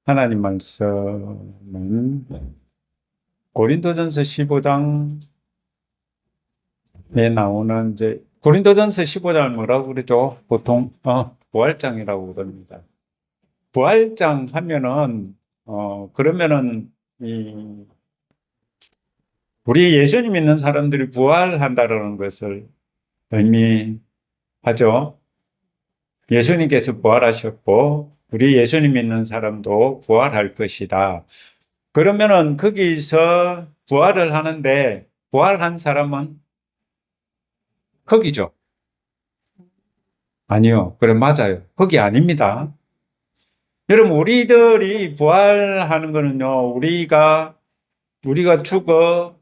하나님 말씀은 고린도전서 15장에 나오는 이제 고린도전서 15장을 뭐라고 그러죠? 보통 부활장이라고 그럽니다. 부활장 하면은 그러면은 우리 예수님 믿는 사람들이 부활한다라는 것을 의미하죠. 예수님께서 부활하셨고 우리 예수님 믿는 사람도 부활할 것이다. 그러면은 거기서 부활을 하는데 부활한 사람은 흙이죠? 아니요. 그래 맞아요. 흙이 아닙니다. 여러분 우리들이 부활하는 거는요. 우리가 죽어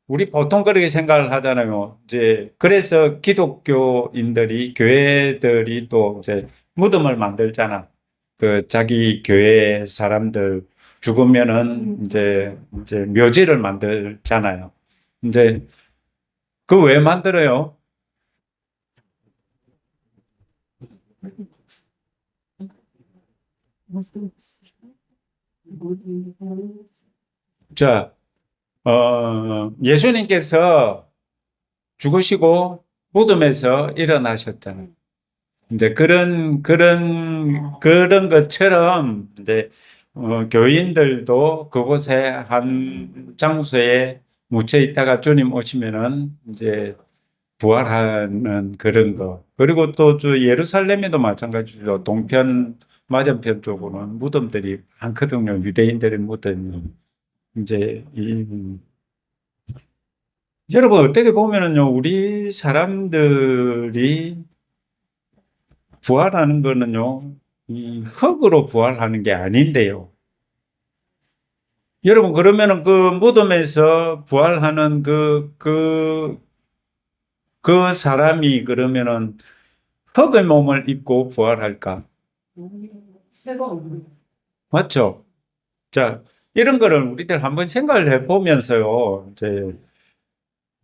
우리 보통 그렇게 생각을 하잖아요. 이제 그래서 기독교인들이 교회들이 또 이제 무덤을 만들잖아. 그 자기 교회 사람들 죽으면은 이제 묘지를 만들잖아요. 이제 그 왜 만들어요? 자, 예수님께서 죽으시고 무덤에서 일어나셨잖아요. 이제 그런 것처럼 이제 교인들도 그곳에 한 장소에 묻혀 있다가 주님 오시면은 이제 부활하는 그런 거. 그리고 또 예루살렘에도 마찬가지죠. 동편, 맞은편 쪽으로는 무덤들이 많거든요. 유대인들의 무덤이. 이제 여러분 어떻게 보면은요, 우리 사람들이 부활하는 거는요, 이 흙으로 부활하는 게 아닌데요. 여러분 그러면은 그 무덤에서 부활하는 그 사람이 그러면은 흙의 몸을 입고 부활할까? 맞죠? 자, 이런 거를 우리들 한번 생각을 해보면서요, 이제,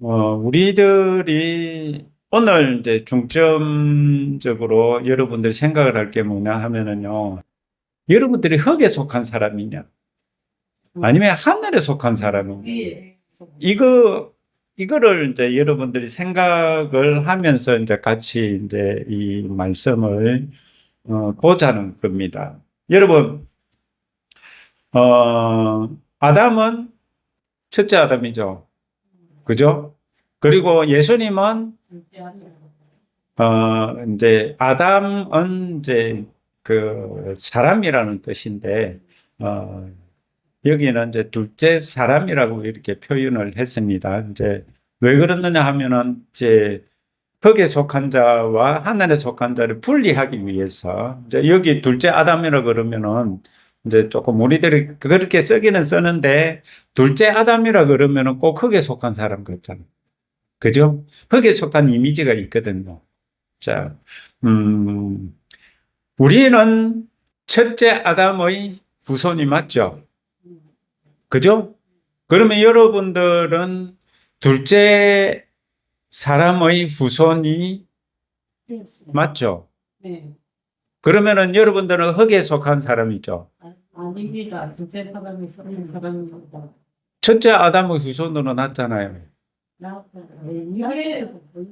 우리들이 오늘 이제 중점적으로 여러분들이 생각을 할 게 뭐냐 하면은요, 여러분들이 흙에 속한 사람이냐, 아니면 하늘에 속한 사람이냐, 이거를 이제 여러분들이 생각을 하면서 이제 같이 이제 이 말씀을, 보자는 겁니다. 여러분, 아담은 첫째 아담이죠. 그죠? 그리고 예수님은, 이제, 아담은 이제 그 사람이라는 뜻인데, 어, 여기는 이제 둘째 사람이라고 이렇게 표현을 했습니다. 이제 왜 그러느냐 하면은 이제 흙에 속한 자와 하늘에 속한 자를 분리하기 위해서 이제 여기 둘째 아담이라 그러면은 이제 조금 우리들이 그렇게 쓰기는 쓰는데 둘째 아담이라 그러면은 꼭 흙에 속한 사람 같잖아요. 그죠? 흙에 속한 이미지가 있거든요. 자, 음, 우리는 첫째 아담의 후손이 맞죠? 그죠? 그러면 여러분들은 둘째 사람의 후손이 맞죠? 네. 그러면은 여러분들은 흙에 속한 사람이죠. 아닙니다. 둘째 사람이 서른 사람입니다. 첫째 아담의 후손으로 났잖아요. 이게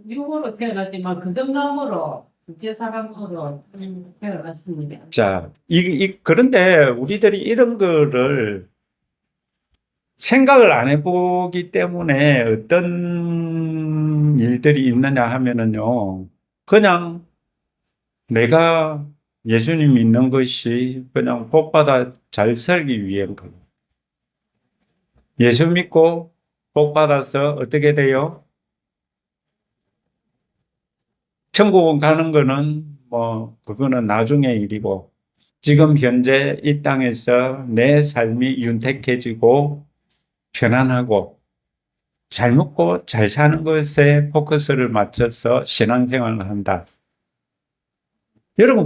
육으로 태어났지만 그 정남으로 둘째 사람으로 태어났습니다. 자, 그런데 우리들이 이런 거를 생각을 안 해보기 때문에 어떤 일들이 있느냐 하면은요, 그냥 내가 예수님 믿는 것이 그냥 복받아 잘 살기 위한 거. 예수 믿고 복받아서 어떻게 돼요? 천국은 가는 거는 그거는 나중의 일이고, 지금 현재 이 땅에서 내 삶이 윤택해지고 편안하고 잘 먹고 잘 사는 것에 포커스를 맞춰서 신앙생활을 한다. 여러분,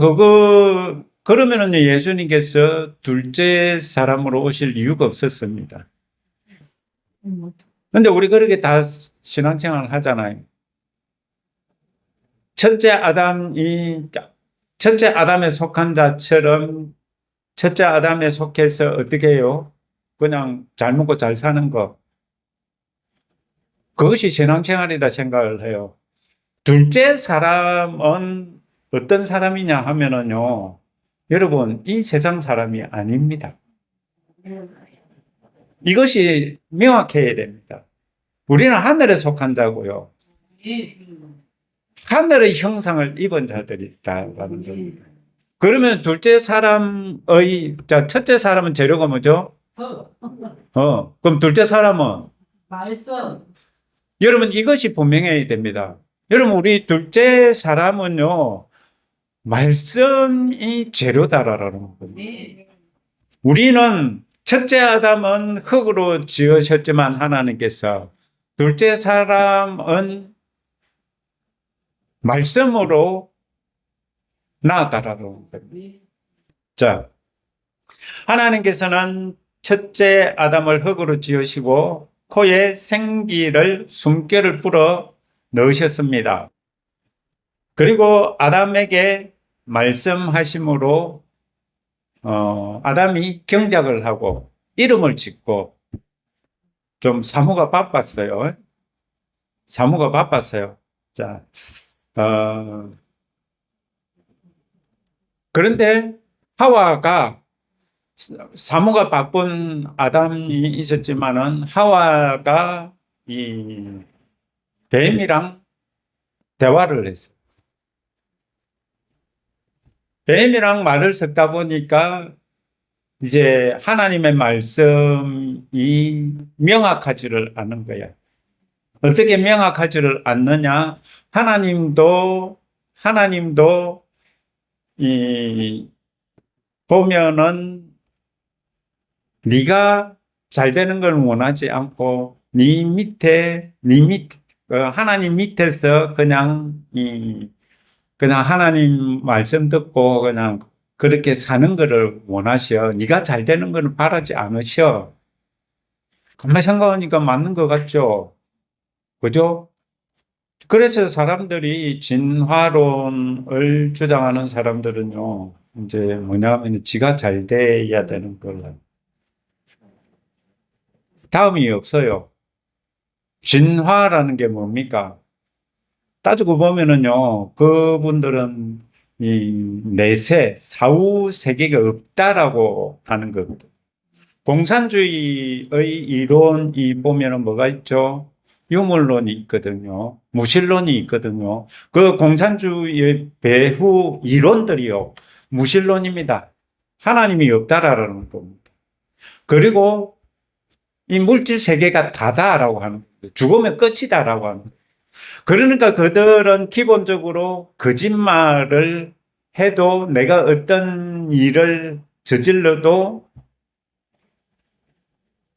그러면은 예수님께서 둘째 사람으로 오실 이유가 없었습니다. 근데 우리 그렇게 다 신앙생활을 하잖아요. 첫째 아담에 속한 자처럼 첫째 아담에 속해서 어떻게 해요? 그냥 잘 먹고 잘 사는 거. 그것이 신앙생활이다 생각을 해요. 둘째 사람은 어떤 사람이냐 하면은요, 여러분, 이 세상 사람이 아닙니다. 이것이 명확해야 됩니다. 우리는 하늘에 속한 자고요. 하늘의 형상을 입은 자들이 있다라는 겁니다. 그러면 둘째 사람의, 자, 첫째 사람은 재료가 뭐죠? 그럼 둘째 사람은? 말씀. 여러분, 이것이 분명해야 됩니다. 여러분, 우리 둘째 사람은요, 말씀이 재료다라는 겁니다. 우리는 첫째 아담은 흙으로 지으셨지만 하나님께서 둘째 사람은 말씀으로 낳았다라는 겁니다. 자, 하나님께서는 첫째 아담을 흙으로 지으시고 코에 생기를 숨결을 불어 넣으셨습니다. 그리고 아담에게 말씀하심으로 아담이 경작을 하고 이름을 짓고 좀 사무가 바빴어요. 사무가 바빴어요. 자, 그런데 하와가 사무가 바쁜 아담이 있었지만은 하와가 이 뱀이랑 대화를 했어요. 뱀이랑 말을 섞다 보니까 이제 하나님의 말씀이 명확하지를 않은 거야. 어떻게 명확하지를 않느냐? 하나님도 보면은 네가 잘 되는 걸 원하지 않고 하나님 밑에서 그냥 하나님 말씀 듣고 그냥 그렇게 사는 거를 원하셔. 네가 잘 되는 걸 바라지 않으셔. 가만히 생각하니까 맞는 것 같죠? 그죠? 그래서 사람들이 진화론을 주장하는 사람들은요, 이제 뭐냐면 지가 잘 돼야 되는 거예요. 다음이 없어요. 진화라는 게 뭡니까? 따지고 보면은요, 그분들은 이 내세, 사후 세계가 없다라고 하는 겁니다. 공산주의의 이론이 보면은 뭐가 있죠? 유물론이 있거든요. 무신론이 있거든요. 그 공산주의의 배후 이론들이요. 무신론입니다. 하나님이 없다라는 겁니다. 그리고 이 물질 세계가 다다라고 하는 거예요. 죽으면 끝이다라고 하는 거예요. 그러니까 그들은 기본적으로 거짓말을 해도 내가 어떤 일을 저질러도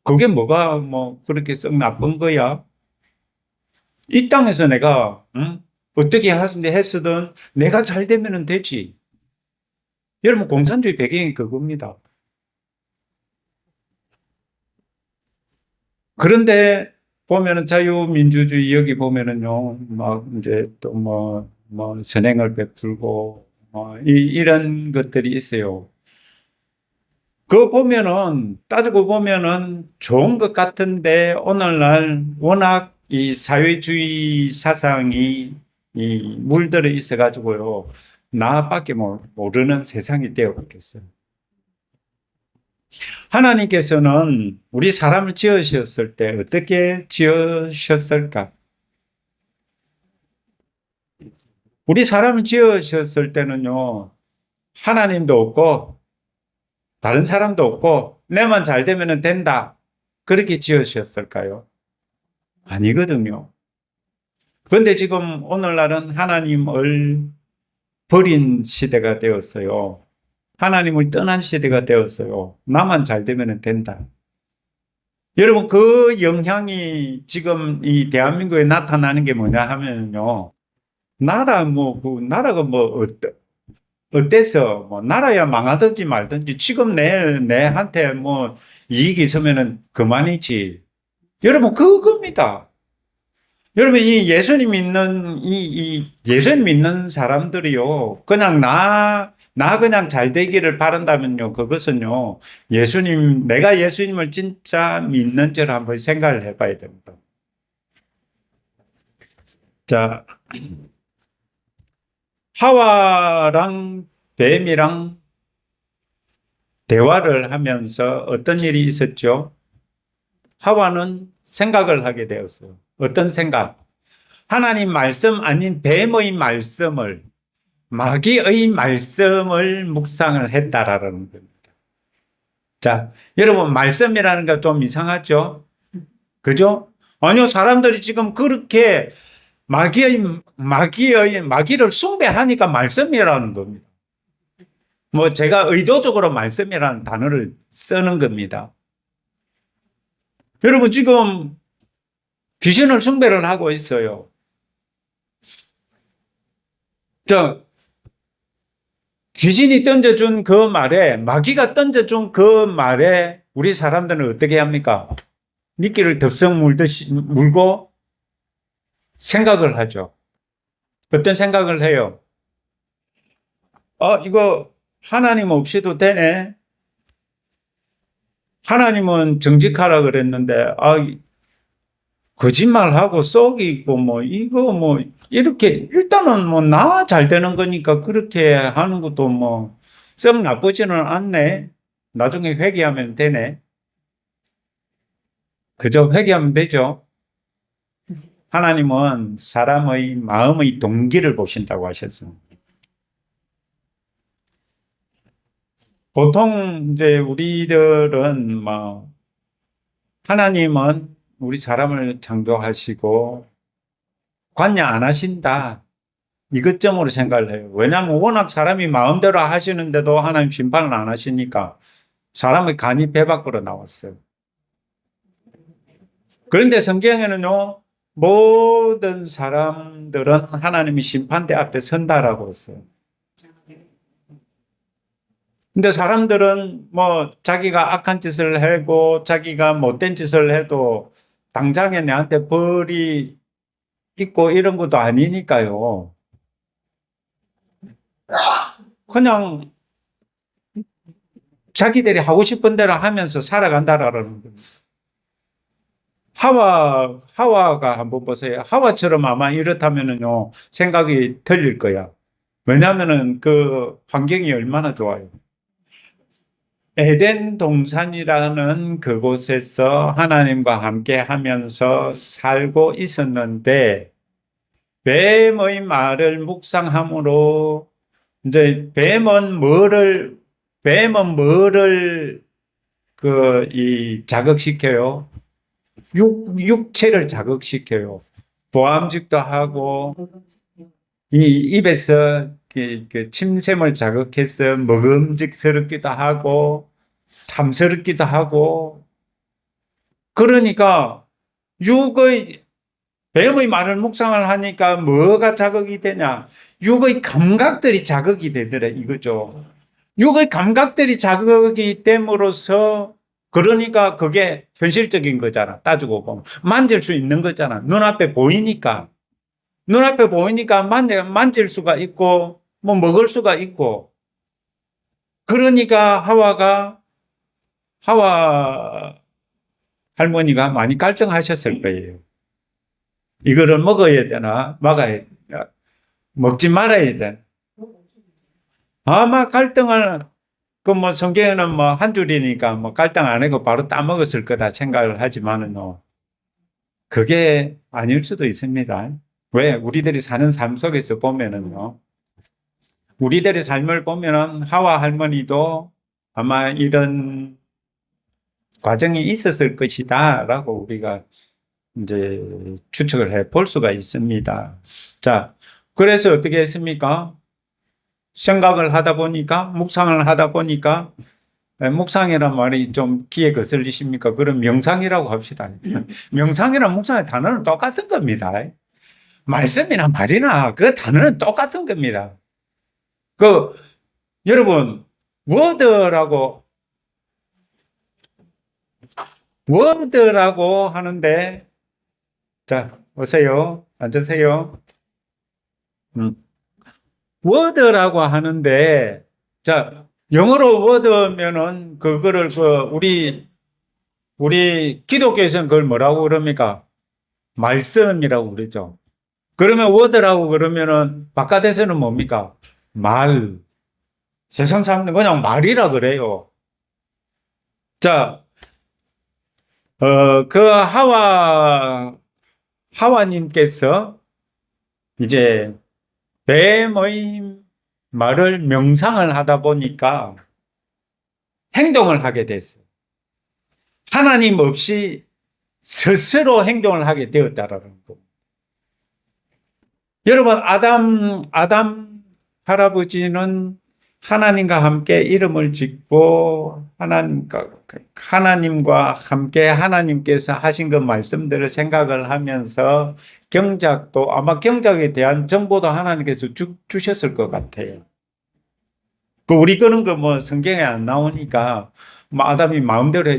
그게 뭐가 그렇게 썩 나쁜 거야? 이 땅에서 내가 어떻게 했으든 내가 잘 되면 되지. 여러분 공산주의 배경이 그겁니다. 그런데 보면은 자유민주주의 여기 보면은요, 막 이제 또 선행을 베풀고 이런 것들이 있어요. 그거 보면은 따지고 보면은 좋은 것 같은데 오늘날 워낙 이 사회주의 사상이 이 물들어 있어 가지고요, 나밖에 모르는 세상이 되어 버렸어요. 하나님께서는 우리 사람을 지으셨을 때 어떻게 지으셨을까? 우리 사람을 지으셨을 때는요, 하나님도 없고 다른 사람도 없고 내만 잘 되면 된다, 그렇게 지으셨을까요? 아니거든요. 그런데 지금 오늘날은 하나님을 버린 시대가 되었어요. 하나님을 떠난 시대가 되었어요. 나만 잘 되면 된다. 여러분, 그 영향이 지금 이 대한민국에 나타나는 게 뭐냐 하면요, 나라가 어때서 나라야 망하든지 말든지 지금 내한테 이익이 있으면은 그만이지. 여러분, 그겁니다. 여러분, 이 예수님 믿는, 이 예수님 믿는 사람들이요. 그냥 나 그냥 잘 되기를 바란다면요. 그것은요. 내가 예수님을 진짜 믿는지를 한번 생각을 해봐야 됩니다. 자, 하와랑 뱀이랑 대화를 하면서 어떤 일이 있었죠? 하와는 생각을 하게 되었어요. 어떤 생각? 하나님 말씀 아닌 뱀의 말씀을, 마귀의 말씀을 묵상을 했다라는 겁니다. 자, 여러분, 말씀이라는 거 좀 이상하죠? 그죠? 아니요, 사람들이 지금 그렇게 마귀를 숭배하니까 말씀이라는 겁니다. 뭐, 제가 의도적으로 말씀이라는 단어를 쓰는 겁니다. 여러분, 지금 귀신을 숭배를 하고 있어요. 귀신이 던져준 그 말에, 마귀가 던져준 그 말에 우리 사람들은 어떻게 합니까? 미끼를 덥석 물고 생각을 하죠. 어떤 생각을 해요? 이거 하나님 없이도 되네? 하나님은 정직하라 그랬는데, 거짓말하고 속이고, 이렇게, 일단은 나 잘 되는 거니까 그렇게 하는 것도 썩 나쁘지는 않네. 나중에 회개하면 되네. 그저 회개하면 되죠. 하나님은 사람의 마음의 동기를 보신다고 하셨습니다. 보통 이제 우리들은 하나님은 우리 사람을 창조하시고 관여 안 하신다. 이것점으로 생각을 해요. 왜냐하면 워낙 사람이 마음대로 하시는데도 하나님 심판을 안 하시니까 사람의 간이 배 밖으로 나왔어요. 그런데 성경에는요, 모든 사람들은 하나님이 심판대 앞에 선다라고 했어요. 근데 사람들은 자기가 악한 짓을 하고 자기가 못된 짓을 해도 당장에 내한테 벌이 있고 이런 것도 아니니까요. 그냥 자기들이 하고 싶은 대로 하면서 살아간다라는 겁니다. 하와가 한번 보세요. 하와처럼 아마 이렇다면은요, 생각이 틀릴 거야. 왜냐하면은 그 환경이 얼마나 좋아요. 에덴 동산이라는 그곳에서 하나님과 함께 하면서 살고 있었는데, 뱀의 말을 묵상함으로, 이제 뱀은 뭐를 자극시켜요? 육체를 자극시켜요. 보암직도 하고, 이 입에서 그 침샘을 자극해서 먹음직스럽기도 하고, 탐스럽기도 하고, 그러니까 뱀의 말을 묵상을 하니까 뭐가 자극이 되냐? 육의 감각들이 자극이 되더래, 이거죠. 육의 감각들이 자극이 됨으로써 그러니까 그게 현실적인 거잖아. 따지고 보면. 만질 수 있는 거잖아. 눈앞에 보이니까. 눈앞에 보이니까 만질 수가 있고, 먹을 수가 있고. 그러니까 하와 할머니가 많이 갈등하셨을 거예요. 이거를 먹어야 되나, 먹지 말아야 되나. 아마 갈등을, 성경에는 한 줄이니까 갈등 안 하고 바로 따먹었을 거다 생각을 하지만은요, 그게 아닐 수도 있습니다. 왜? 우리들이 사는 삶 속에서 보면은요, 우리들의 삶을 보면은 하와 할머니도 아마 이런 과정이 있었을 것이다 라고 우리가 이제 추측을 해 볼 수가 있습니다. 자, 그래서 어떻게 했습니까? 생각을 하다 보니까, 묵상을 하다 보니까, 묵상이란 말이 좀 귀에 거슬리십니까? 그럼 명상이라고 합시다. 명상이랑 묵상의 단어는 똑같은 겁니다. 말씀이나 말이나 그 단어는 똑같은 겁니다. 여러분, 워드라고 하는데, 자, 오세요. 앉으세요. 워드라고 하는데, 자, 영어로 워드면은 그거를 우리 기독교에서는 그걸 뭐라고 그럽니까? 말씀이라고 그러죠. 그러면 워드라고 그러면은 바깥에서는 뭡니까? 말. 세상 사람들은 그냥 말이라 그래요. 자, 그 하와님께서 이제 뱀의 말을 명상을 하다 보니까 행동을 하게 됐어요. 하나님 없이 스스로 행동을 하게 되었다라는 거. 여러분, 아담 할아버지는 하나님과 함께 이름을 짓고 하나님과 함께 하나님께서 하신 그 말씀들을 생각을 하면서 경작도 아마 경작에 대한 정보도 하나님께서 주셨을 것 같아요. 우리 거는 뭐 성경에 안 나오니까 뭐 아담이 마음대로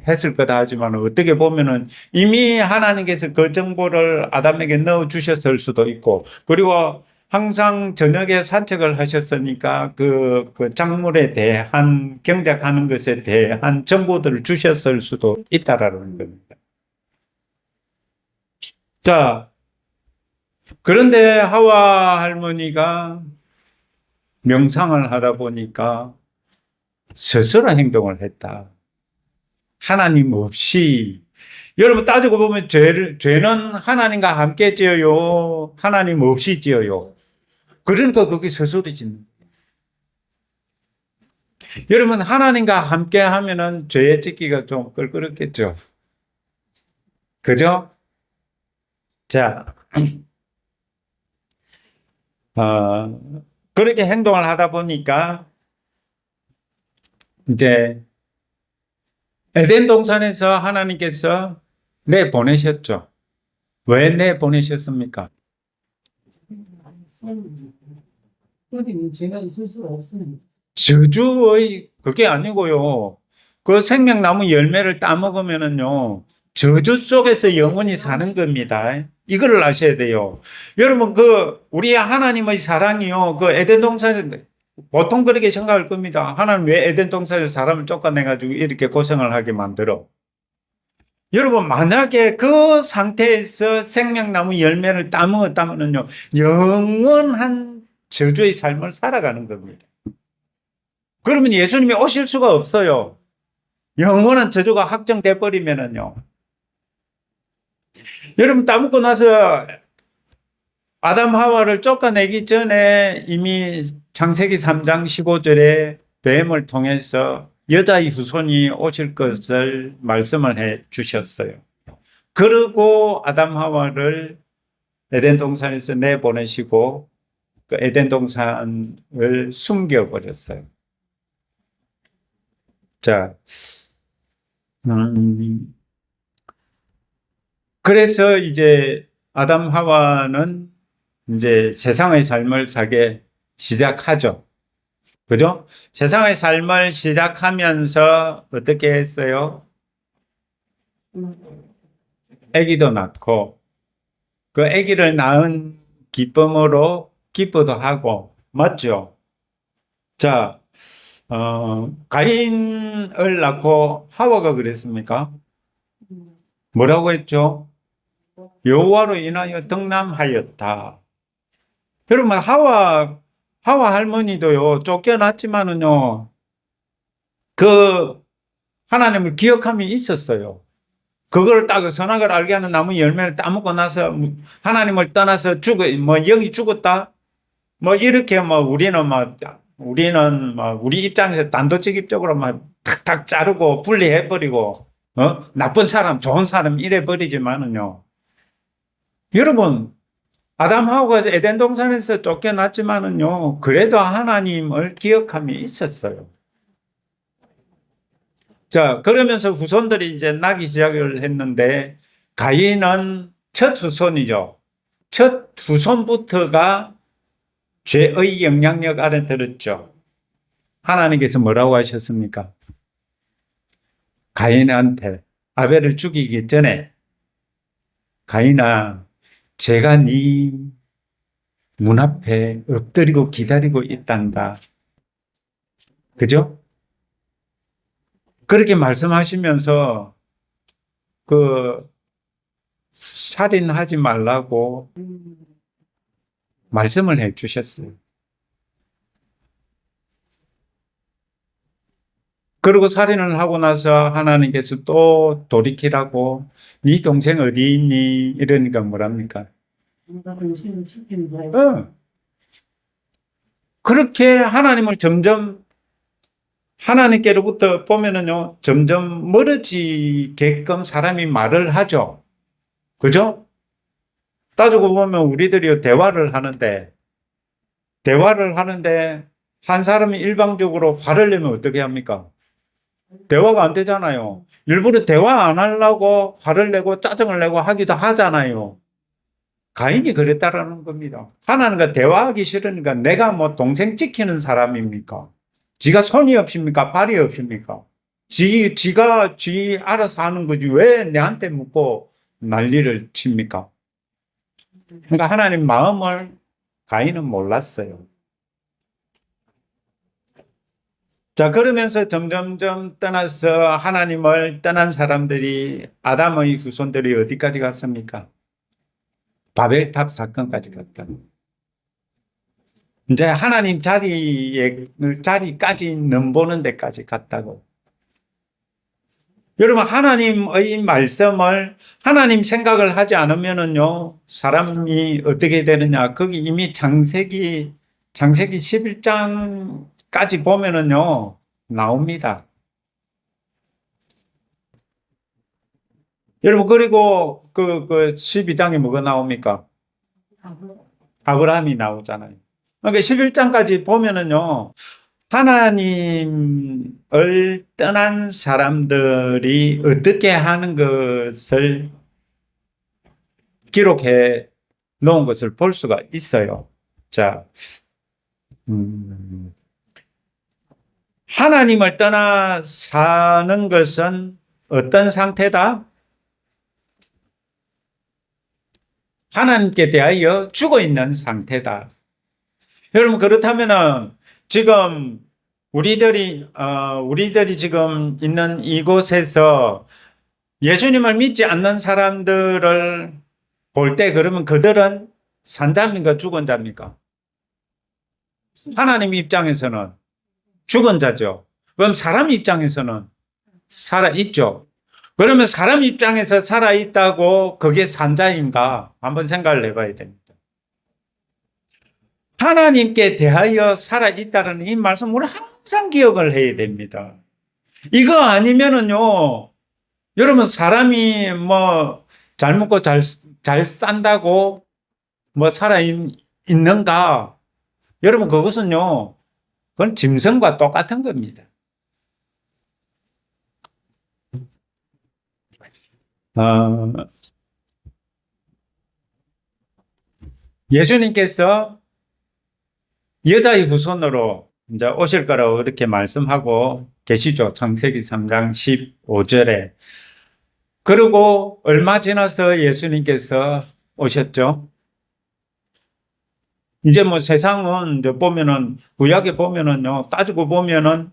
했을 거다 하지만 어떻게 보면은 이미 하나님께서 그 정보를 아담에게 넣어 주셨을 수도 있고, 그리고 항상 저녁에 산책을 하셨으니까 그 작물에 대한 경작하는 것에 대한 정보들을 주셨을 수도 있다라는 겁니다. 자, 그런데 하와 할머니가 명상을 하다 보니까 스스로 행동을 했다. 하나님 없이. 여러분 따지고 보면 죄는 하나님과 함께 지어요? 하나님 없이 지어요? 그러니까 그게 스스로 짓는 거예요. 여러분 하나님과 함께 하면은 죄 짓기가 좀 껄끄럽겠죠? 그죠? 자, 그렇게 행동을 하다 보니까 이제 에덴 동산에서 하나님께서 내보내셨죠. 왜 내보내셨습니까? 어디는 죄가 있을 수가 없습니다. 저주의 그게 아니고요. 그 생명나무 열매를 따먹으면은요, 저주 속에서 영원히 사는 겁니다. 이거를 아셔야 돼요. 여러분, 우리 하나님의 사랑이요, 에덴 동산에, 보통 그렇게 생각할 겁니다. 하나님 왜 에덴 동산에서 사람을 쫓아내가지고 이렇게 고생을 하게 만들어? 여러분, 만약에 그 상태에서 생명나무 열매를 따먹었다면요, 영원한 저주의 삶을 살아가는 겁니다. 그러면 예수님이 오실 수가 없어요. 영원한 저주가 확정돼 버리면은요. 여러분 따먹고 나서 아담 하와를 쫓아내기 전에 이미 창세기 3장 15절에 뱀을 통해서 여자의 후손이 오실 것을 말씀을 해 주셨어요. 그리고 아담 하와를 에덴 동산에서 내보내시고 그 에덴 동산을 숨겨버렸어요. 자, 그래서 이제 아담 하와는 이제 세상의 삶을 살게 시작하죠. 그죠? 세상의 삶을 시작하면서 어떻게 했어요? 아기도 낳고, 그 아기를 낳은 기쁨으로 기쁘도 하고, 맞죠? 자, 가인을 낳고 하와가 그랬습니까? 뭐라고 했죠? 여호와로 인하여 덕남하였다. 여러분 하와 할머니도요 쫓겨났지만은요 그 하나님을 기억함이 있었어요. 그걸 딱 선악을 알게 하는 나무 열매를 따먹고 나서 하나님을 떠나서 영이 죽었다. 이렇게 우리는 우리 입장에서 단도직입적으로 탁탁 자르고 분리해버리고 나쁜 사람, 좋은 사람 이래버리지만은요. 여러분, 아담 하와가 에덴 동산에서 쫓겨났지만은요, 그래도 하나님을 기억함이 있었어요. 자, 그러면서 후손들이 이제 나기 시작을 했는데, 가인은 첫 후손이죠. 첫 후손부터가 죄의 영향력 아래 들었죠. 하나님께서 뭐라고 하셨습니까? 가인한테 아벨을 죽이기 전에 가인아, 제가 네 문 앞에 엎드리고 기다리고 있단다. 그죠? 그렇게 말씀하시면서 그 살인하지 말라고 말씀을 해 주셨어요. 그리고 살인을 하고 나서 하나님께서 또 돌이키라고 네 동생 어디 있니? 이러니까 뭐랍니까? 내가 당신을 지키는 자야. 어. 그렇게 하나님을 점점 하나님께로부터 보면은요, 점점 멀어지게끔 사람이 말을 하죠. 그죠? 따지고 보면 우리들이 대화를 하는데, 한 사람이 일방적으로 화를 내면 어떻게 합니까? 대화가 안 되잖아요. 일부러 대화 안 하려고 화를 내고 짜증을 내고 하기도 하잖아요. 가인이 그랬다라는 겁니다. 하나님과 대화하기 싫으니까 내가 뭐 동생 지키는 사람입니까? 지가 손이 없습니까? 발이 없습니까? 지가 알아서 하는 거지. 왜 내한테 묻고 난리를 칩니까? 그러니까 하나님 마음을 가인은 몰랐어요. 자, 그러면서 점점점 떠나서 하나님을 떠난 사람들이 아담의 후손들이 어디까지 갔습니까? 바벨탑 사건까지 갔다. 이제 하나님 자리까지 넘보는 데까지 갔다고. 여러분, 하나님의 말씀을, 하나님 생각을 하지 않으면은요, 사람이 어떻게 되느냐. 거기 이미 창세기 11장까지 보면은요, 나옵니다. 여러분, 그리고 그 12장에 뭐가 나옵니까? 아브라함이 나오잖아요. 그러니까 11장까지 보면은요, 하나님을 떠난 사람들이 어떻게 하는 것을 기록해 놓은 것을 볼 수가 있어요. 자, 하나님을 떠나 사는 것은 어떤 상태다? 하나님께 대하여 죽어 있는 상태다. 여러분, 그렇다면은 지금 우리들이 지금 있는 이곳에서 예수님을 믿지 않는 사람들을 볼 때 그러면 그들은 산 자입니까? 죽은 자입니까? 하나님 입장에서는 죽은 자죠. 그럼 사람 입장에서는 살아있죠. 그러면 사람 입장에서 살아있다고 그게 산 자인가? 한번 생각을 해봐야 됩니다. 하나님께 대하여 살아있다는 이 말씀을 항상 기억을 해야 됩니다. 이거 아니면은요, 여러분, 사람이 뭐, 잘 먹고 잘 산다고 뭐 살아있는가? 여러분, 그것은요, 그건 짐승과 똑같은 겁니다. 예수님께서 여자의 후손으로 이제 오실 거라고 이렇게 말씀하고 계시죠. 창세기 3장 15절에. 그리고 얼마 지나서 예수님께서 오셨죠. 이제 뭐 세상은 이제 보면은, 구약에 보면은요, 따지고 보면은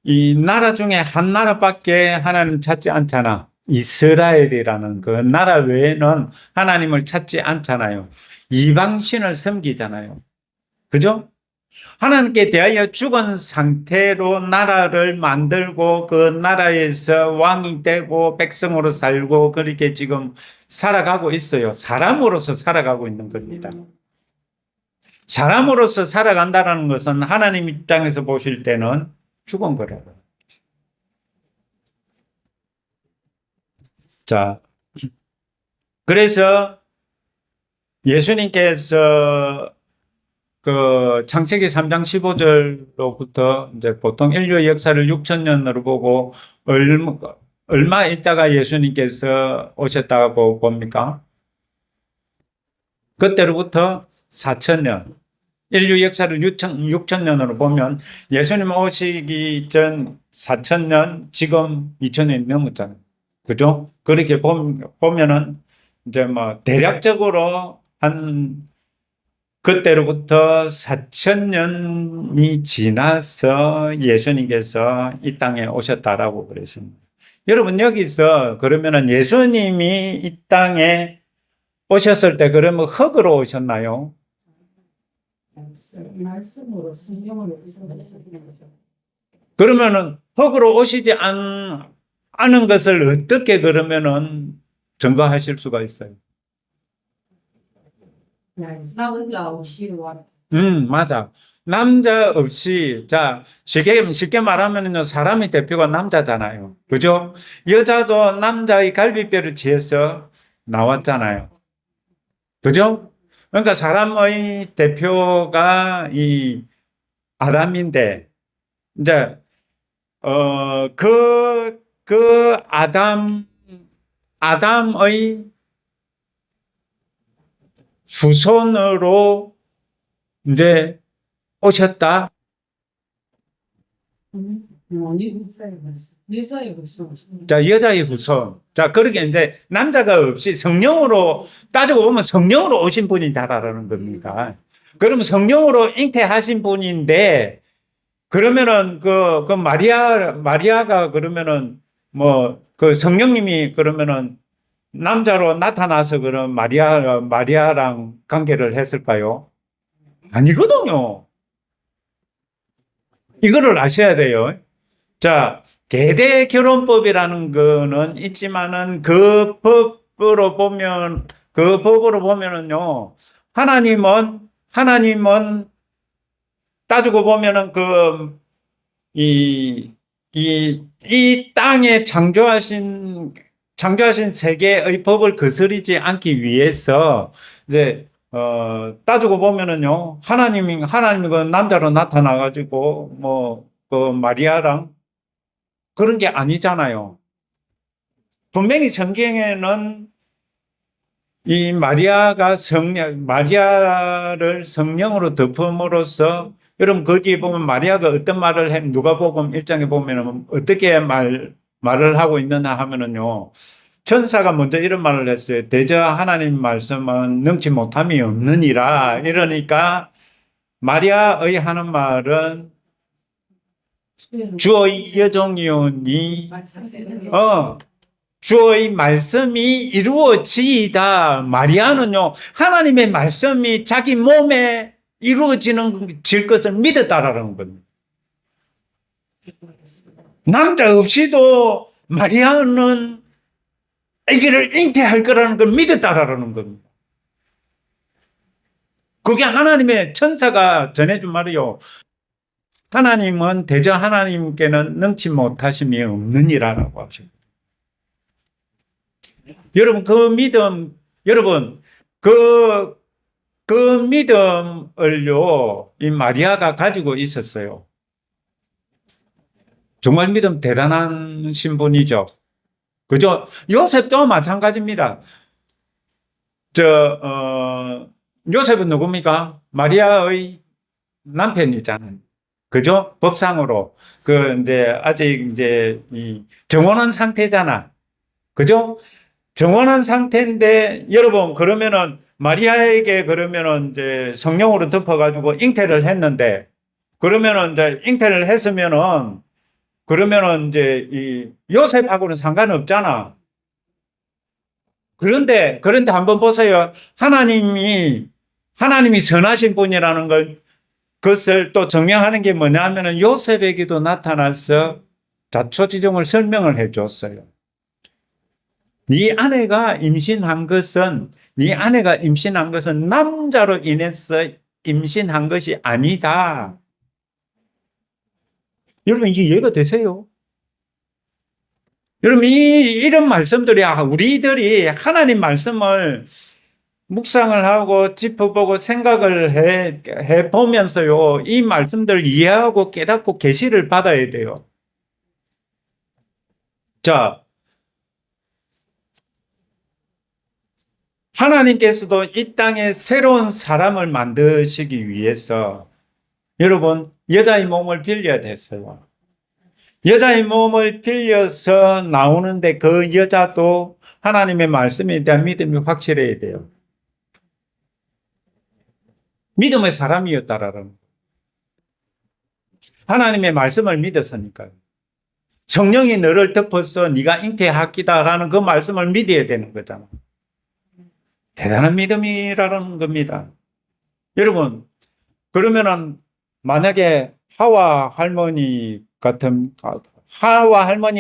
이 나라 중에 한 나라밖에 하나님 찾지 않잖아. 이스라엘이라는 그 나라 외에는 하나님을 찾지 않잖아요. 이방신을 섬기잖아요. 그죠? 하나님께 대하여 죽은 상태로 나라를 만들고 그 나라에서 왕이 되고 백성으로 살고 그렇게 지금 살아가고 있어요. 사람으로서 살아가고 있는 겁니다. 사람으로서 살아간다는 것은 하나님 입장에서 보실 때는 죽은 거라고. 자, 그래서 예수님께서 그 창세기 3장 15절로부터 이제 보통 인류의 역사를 6,000년으로 보고 얼마 있다가 예수님께서 오셨다고 봅니까? 그때로부터 4,000년. 인류 역사를 6,000년으로 보면 예수님 오시기 전 4,000년, 지금 2,000년이 넘었잖아요. 그죠? 그렇게 보면은 이제 뭐 대략적으로 한 그때로부터 4,000년이 지나서 예수님께서 이 땅에 오셨다라고 그랬습니다. 여러분 여기서 그러면은 예수님이 이 땅에 오셨을 때 그러면 흙으로 오셨나요? 말씀으로 성경으로 오셨어요. 그러면은 흙으로 오시지 않은 것을 어떻게 그러면은 증거하실 수가 있어요? 남자 없이 왔. 맞아. 남자 없이, 자, 쉽게 말하면요, 사람의 대표가 남자잖아요. 그죠? 여자도 남자의 갈비뼈를 지어서 나왔잖아요. 그죠? 그러니까 사람의 대표가 이 아담인데, 이제, 그 아담의 후손으로 이제 오셨다. 여자의 모습. 자, 여자의 후손. 자, 그렇게 이제 남자가 없이 성령으로 따지고 보면 성령으로 오신 분이다라는 겁니다. 그러면 성령으로 잉태하신 분인데, 그러면은 그 마리아가 그러면은 뭐 그 성령님이 그러면은 남자로 나타나서 그런 마리아랑 관계를 했을까요? 아니거든요. 이거를 아셔야 돼요. 자, 계대 결혼법이라는 거는 있지만은 그 법으로 보면은요, 하나님은 따지고 보면은 이 땅에 창조하신 세계의 법을 거스르지 않기 위해서 이제 따지고 보면은요, 하나님이 그 남자로 나타나가지고 그 마리아랑 그런 게 아니잖아요. 분명히 성경에는 이 마리아를 성령으로 덮음으로써, 여러분 거기에 보면 마리아가 어떤 말을 해, 누가복음 1장에 보면은 어떻게 말을 하고 있느냐 하면은요, 천사가 먼저 이런 말을 했어요. 대저 하나님 말씀은 능치 못함이 없느니라. 이러니까 마리아의 하는 말은 주의 여종이오니 주의 말씀이 이루어지이다. 마리아는요, 하나님의 말씀이 자기 몸에 이루어질 것을 믿었다라는 겁니다. 남자 없이도 마리아는 아기를 잉태할 거라는 걸 믿었다라는 겁니다. 그게 하나님의 천사가 전해준 말이요. 하나님은 대저 하나님께는 능치 못하심이 없느니라라고 하십니다. 여러분 그 믿음을요, 이 마리아가 가지고 있었어요. 정말 믿음 대단한 신분이죠. 그죠? 요셉도 마찬가지입니다. 요셉은 누굽니까? 마리아의 남편이잖아요. 그죠? 법상으로. 아직 이 정혼한 상태잖아. 그죠? 정혼한 상태인데, 여러분, 그러면은, 마리아에게 그러면은 이제 성령으로 덮어가지고 잉태를 했는데, 그러면은 이제 잉태를 했으면은, 그러면은 이제 이 요셉하고는 상관없잖아. 그런데 한번 보세요. 하나님이 선하신 분이라는 것을 또 증명하는 게 뭐냐면은 요셉에게도 나타나서 자초지종을 설명을 해 줬어요. 네 아내가 임신한 것은 남자로 인해서 임신한 것이 아니다. 여러분, 이게 이해가 되세요? 여러분, 이런 말씀들이, 우리들이 하나님 말씀을 묵상을 하고 짚어보고 생각을 해 보면서요, 이 말씀들을 이해하고 깨닫고 계시를 받아야 돼요. 자, 하나님께서도 이 땅에 새로운 사람을 만드시기 위해서 여러분, 여자의 몸을 빌려야 됐어요. 여자의 몸을 빌려서 나오는데 그 여자도 하나님의 말씀에 대한 믿음이 확실해야 돼요. 믿음의 사람이었다라는 거예요. 하나님의 말씀을 믿었으니까요. 성령이 너를 덮어서 네가 잉태하기다라는 그 말씀을 믿어야 되는 거잖아. 대단한 믿음이라는 겁니다. 여러분, 그러면은 만약에 하와 할머니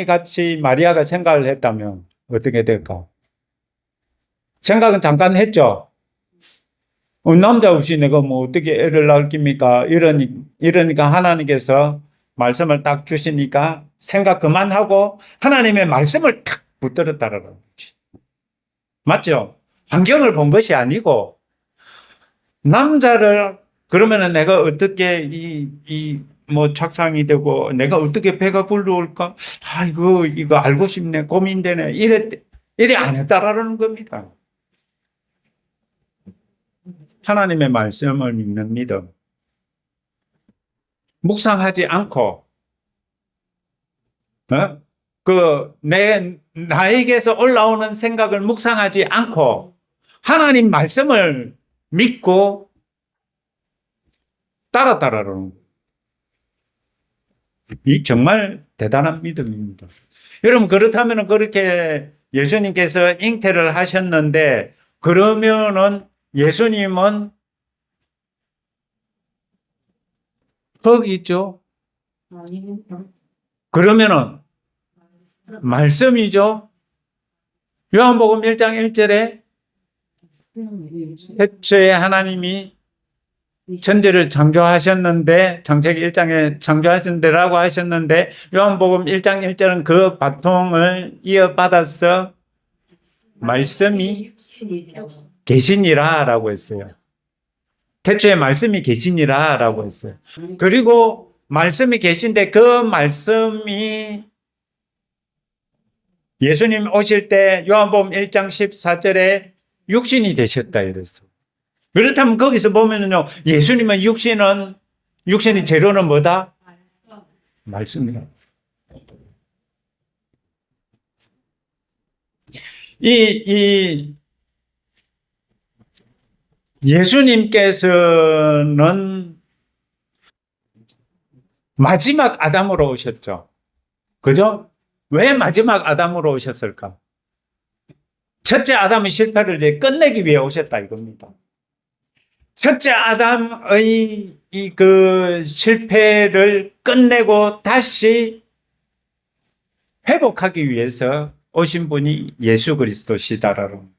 같이 마리아가 생각을 했다면 어떻게 될까? 생각은 잠깐 했죠. 남자 없이 내가 뭐 어떻게 애를 낳습니까? 이러니까 하나님께서 말씀을 딱 주시니까 생각 그만하고 하나님의 말씀을 탁 붙들었다라는 거지. 맞죠? 환경을 본 것이 아니고 남자를 그러면은 내가 어떻게 뭐 착상이 되고 내가 어떻게 배가 불러올까? 이거 알고 싶네. 고민되네. 이래 안 했다라는 겁니다. 하나님의 말씀을 믿는 믿음. 묵상하지 않고, 나에게서 올라오는 생각을 묵상하지 않고, 하나님 말씀을 믿고 따랐다라는 거예요. 이 정말 대단한 믿음입니다. 여러분, 그렇다면 그렇게 예수님께서 잉태를 하셨는데, 그러면은 예수님은 흙이죠? 그러면은 말씀이죠? 요한복음 1장 1절에 태초에 하나님이 천지를 창조하셨는데, 창세기 1장에 창조하셨는데라고 하셨는데, 요한복음 1장 1절은 그 바통을 이어받아서 말씀이 계시니라 라고 했어요. 태초에 말씀이 계시니라 라고 했어요. 그리고 말씀이 계신데 그 말씀이 예수님 오실 때 요한복음 1장 14절에 육신이 되셨다 이랬어. 그렇다면 거기서 보면은요, 예수님은 육신이 재료는 뭐다? 말씀이다. 예수님께서는 마지막 아담으로 오셨죠. 그죠? 왜 마지막 아담으로 오셨을까? 첫째 아담의 실패를 이제 끝내기 위해 오셨다 이겁니다. 첫째 아담의 그 실패를 끝내고 다시 회복하기 위해서 오신 분이 예수 그리스도시다라는.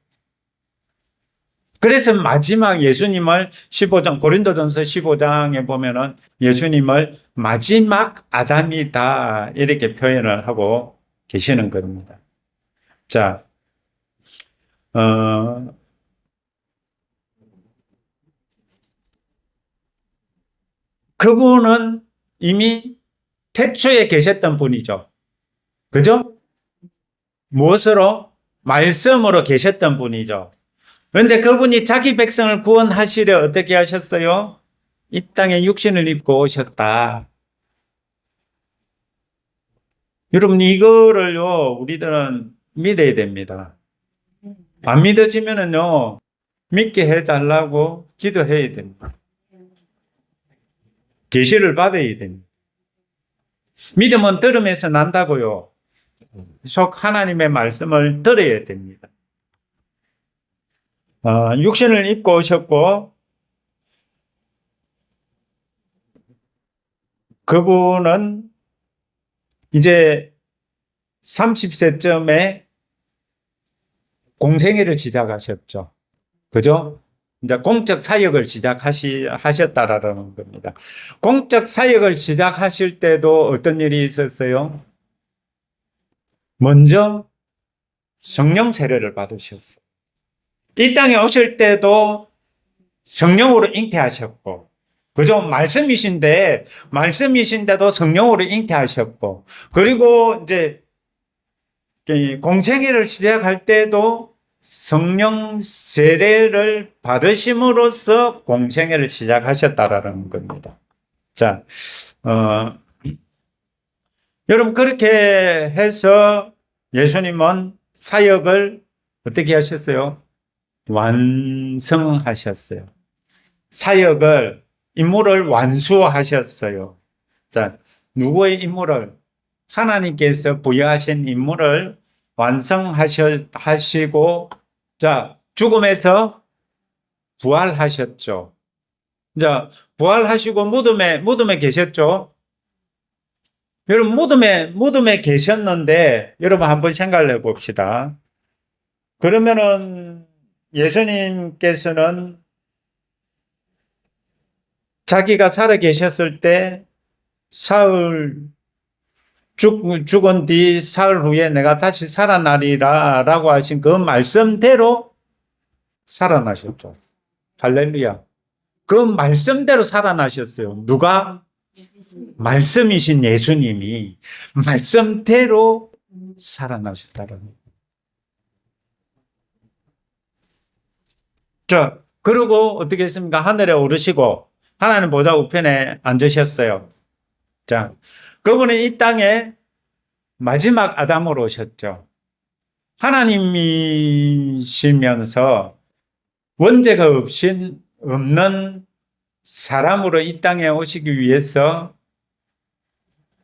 그래서 마지막 예수님을 15장, 고린도전서 15장에 보면은 예수님을 마지막 아담이다 이렇게 표현을 하고 계시는 겁니다. 자, 그분은 이미 태초에 계셨던 분이죠. 그죠? 무엇으로? 말씀으로 계셨던 분이죠. 그런데 그분이 자기 백성을 구원하시려 어떻게 하셨어요? 이 땅에 육신을 입고 오셨다. 여러분, 이거를요, 우리들은 믿어야 됩니다. 안 믿어지면은요, 믿게 해달라고 기도해야 됩니다. 계시를 받아야 됩니다. 믿음은 들음에서 난다고요. 속 하나님의 말씀을 들어야 됩니다. 육신을 입고 오셨고, 그분은 이제 30세쯤에 공생애를 시작하셨죠. 그죠? 이제 공적 사역을 시작하셨다라는 겁니다. 공적 사역을 시작하실 때도 어떤 일이 있었어요? 먼저 성령 세례를 받으셨어요. 이 땅에 오실 때도 성령으로 잉태하셨고, 그죠? 말씀이신데도 성령으로 잉태하셨고, 그리고 이제 공생애를 시작할 때도 성령 세례를 받으심으로써 공생애를 시작하셨다라는 겁니다. 자, 여러분, 그렇게 해서 예수님은 사역을 어떻게 하셨어요? 완성하셨어요. 사역을, 임무를 완수하셨어요. 자, 누구의 임무를? 하나님께서 부여하신 임무를 완성하시고, 자, 죽음에서 부활하셨죠. 자, 부활하시고 무덤에 계셨죠. 여러분, 무덤에 계셨는데, 여러분 한번 생각을 해 봅시다. 그러면은 예수님께서는 자기가 살아 계셨을 때 죽은 뒤 사흘 후에 내가 다시 살아나리라 라고 하신 그 말씀대로 살아나셨죠. 할렐루야. 그 말씀대로 살아나셨어요. 누가? 말씀이신 예수님이 말씀대로 살아나셨다는 거예요. 자, 그리고 어떻게 했습니까? 하늘에 오르시고 하나님 보좌 우편에 앉으셨어요. 자, 그분은 이 땅에 마지막 아담으로 오셨죠. 하나님이시면서 원죄가 없는 사람으로 이 땅에 오시기 위해서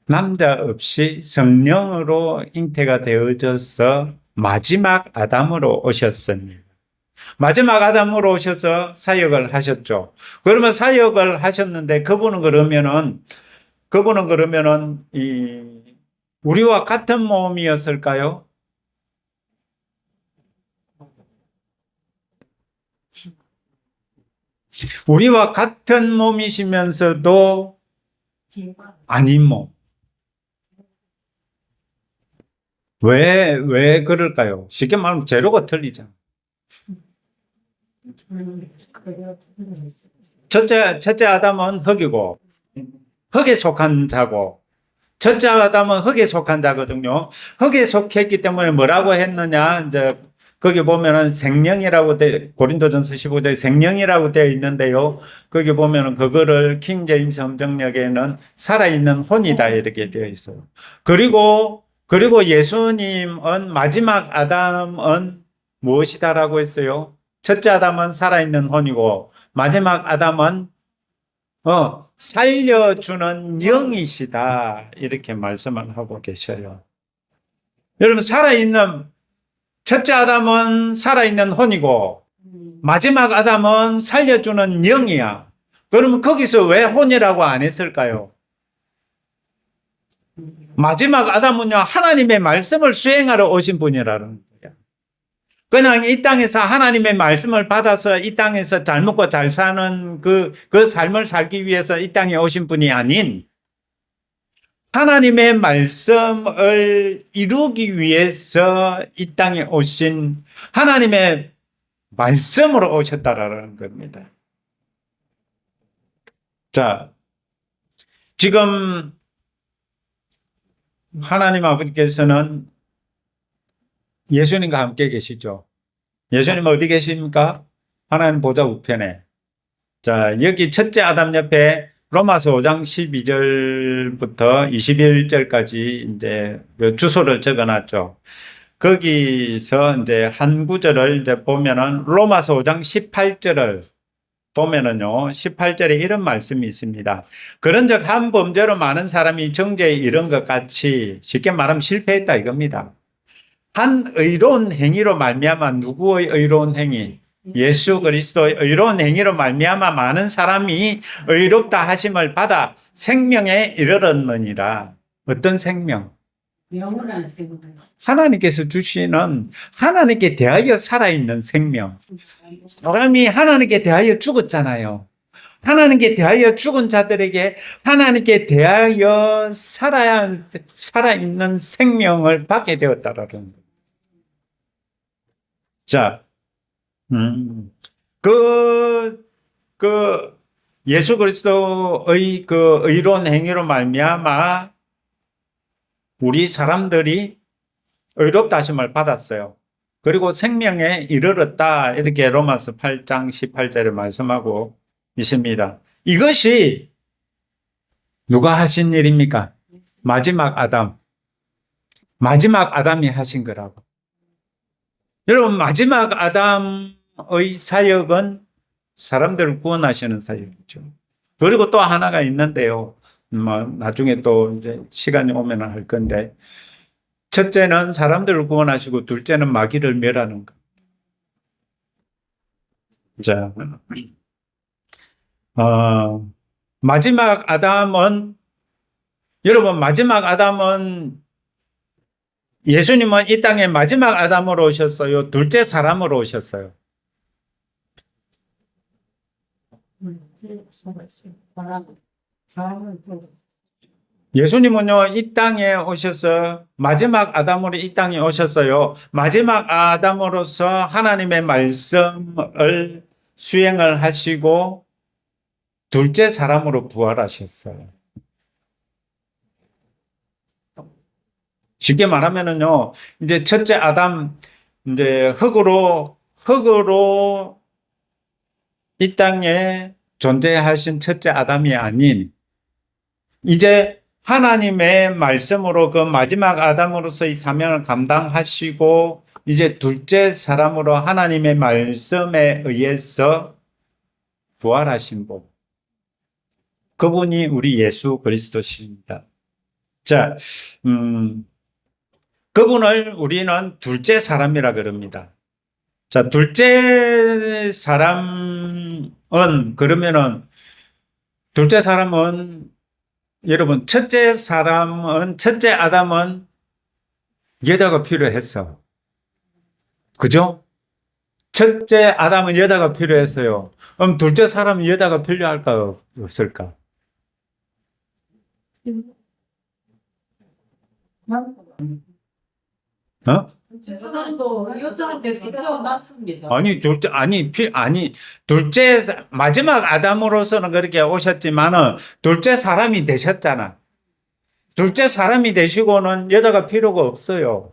남자 없이 성령으로 잉태가 되어져서 마지막 아담으로 오셨습니다. 마지막 아담으로 오셔서 사역을 하셨죠. 그러면 사역을 하셨는데 그분은 그러면은 우리와 같은 몸이었을까요? 우리와 같은 몸이시면서도 아닌 몸. 왜 그럴까요? 쉽게 말하면 재료가 틀리잖아. 첫째 아담은 흙이고, 흙에 속한 자고, 첫째 아담은 흙에 속한 자거든요. 흙에 속했기 때문에 뭐라고 했느냐, 이제, 거기 보면은 생명이라고 고린도전서 15장에 생명이라고 되어 있는데요. 거기 보면은 그거를 킹 제임스 함정역에는 살아있는 혼이다 이렇게 되어 있어요. 그리고 예수님은 마지막 아담은 무엇이다라고 했어요? 첫째 아담은 살아있는 혼이고 마지막 아담은 살려주는 영이시다 이렇게 말씀을 하고 계셔요. 여러분, 첫째 아담은 살아있는 혼이고 마지막 아담은 살려주는 영이야. 그러면 거기서 왜 혼이라고 안 했을까요? 마지막 아담은요, 하나님의 말씀을 수행하러 오신 분이라는 거예요. 그냥 이 땅에서 하나님의 말씀을 받아서 이 땅에서 잘 먹고 잘 사는 그 삶을 살기 위해서 이 땅에 오신 분이 아닌 하나님의 말씀을 이루기 위해서 이 땅에 오신 하나님의 말씀으로 오셨다라는 겁니다. 자, 지금 하나님 아버지께서는 예수님과 함께 계시죠. 예수님 어디 계십니까? 하나님 보좌 우편에. 자, 여기 첫째 아담 옆에 로마서 5장 12절부터 21절까지 이제 주소를 적어 놨죠. 거기서 이제 한 구절을 이제 보면은 로마서 5장 18절을 보면은요, 18절에 이런 말씀이 있습니다. 그런즉 한 범죄로 많은 사람이 정죄에 이른 것 같이 쉽게 말하면 실패했다 이겁니다. 한 의로운 행위로 말미암아 누구의 의로운 행위? 예수 그리스도의 의로운 행위로 말미암아 많은 사람이 의롭다 하심을 받아 생명에 이르렀느니라. 어떤 생명? 영원한 생명. 하나님께서 주시는 하나님께 대하여 살아있는 생명. 사람이 하나님께 대하여 죽었잖아요. 하나님께 대하여 죽은 자들에게 하나님께 대하여 살아있는 생명을 받게 되었다라는 거예요. 자, 예수 그리스도의 그 의로운 행위로 말미암아 우리 사람들이 의롭다 하심을 받았어요. 그리고 생명에 이르렀다. 이렇게 로마서 8장 18절에 말씀하고 있습니다. 이것이 누가 하신 일입니까? 마지막 아담. 마지막 아담이 하신 거라고. 여러분, 마지막 아담의 사역은 사람들을 구원하시는 사역이죠. 그리고 또 하나가 있는데요. 나중에 또 이제 시간이 오면 할 건데, 첫째는 사람들을 구원하시고, 둘째는 마귀를 멸하는 것. 자, 마지막 아담은, 여러분, 마지막 아담은 예수님은 이 땅에 마지막 아담으로 오셨어요? 둘째 사람으로 오셨어요? 예수님은요, 이 땅에 오셔서 마지막 아담으로 이 땅에 오셨어요. 마지막 아담으로서 하나님의 말씀을 수행을 하시고 둘째 사람으로 부활하셨어요. 쉽게 말하면은요, 이제 첫째 아담, 이제 흙으로 이 땅에 존재하신 첫째 아담이 아닌, 이제 하나님의 말씀으로 그 마지막 아담으로서의 사명을 감당하시고, 이제 둘째 사람으로 하나님의 말씀에 의해서 부활하신 분. 그분이 우리 예수 그리스도십니다. 자, 그분을 우리는 둘째 사람이라 그럽니다. 자, 둘째 사람은, 그러면은, 둘째 사람은, 여러분, 첫째 아담은 여자가 필요했어. 그죠? 첫째 아담은 여자가 필요했어요. 그럼 둘째 사람은 여자가 필요할까, 없을까? 어? 여자도 여자한테서 태어났습니다. 둘째, 마지막 아담으로서는 그렇게 오셨지만은, 둘째 사람이 되셨잖아. 둘째 사람이 되시고는 여자가 필요가 없어요.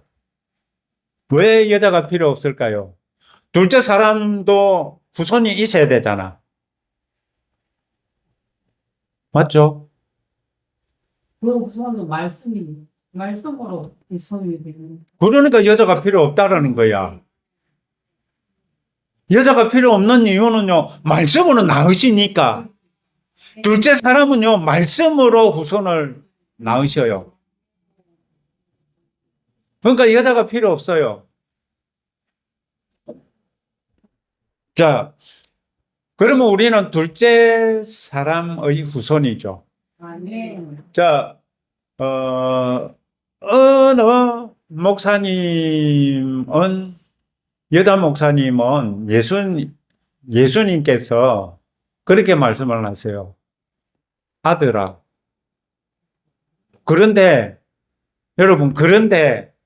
왜 여자가 필요 없을까요? 둘째 사람도 후손이 있어야 되잖아. 맞죠? 그 우선은 말씀으로 우선이 되는. 그러니까 여자가 필요 없다라는 거야. 여자가 필요 없는 이유는요, 말씀으로 낳으시니까. 둘째 사람은요, 말씀으로 후손을 낳으셔요. 그러니까 여자가 필요 없어요. 자, 그러면 우리는 둘째 사람의 후손이죠. 자, 어느 목사님은, 여자 목사님은 예수님께서 그렇게 말씀을 하세요. 아들아. 그런데, 여러분,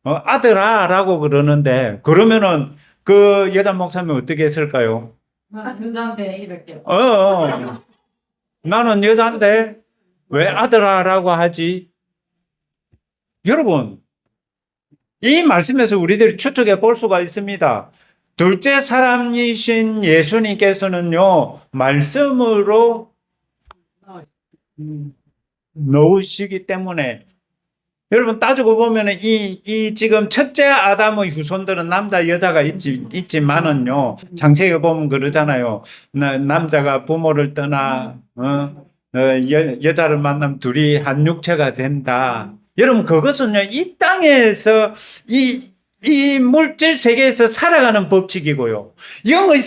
아들아 라고 그러는데, 그러면은 그 여자 목사님은 어떻게 했을까요? 여자한테 이렇게. 나는 여자인데 왜 아들아 라고 하지? 여러분, 이 말씀에서 우리들이 추측해 볼 수가 있습니다. 둘째 사람이신 예수님께서는요, 말씀으로 넣으시기 때문에, 여러분 따지고 보면 이 지금 첫째 아담의 후손들은 남자 여자가 있지만은요, 창세기 보면 그러잖아요. 남자가 부모를 떠나 여자를 만나면 둘이 한 육체가 된다. 여러분, 그것은요, 이 땅에서 이 물질 세계에서 살아가는 법칙이고요. 영의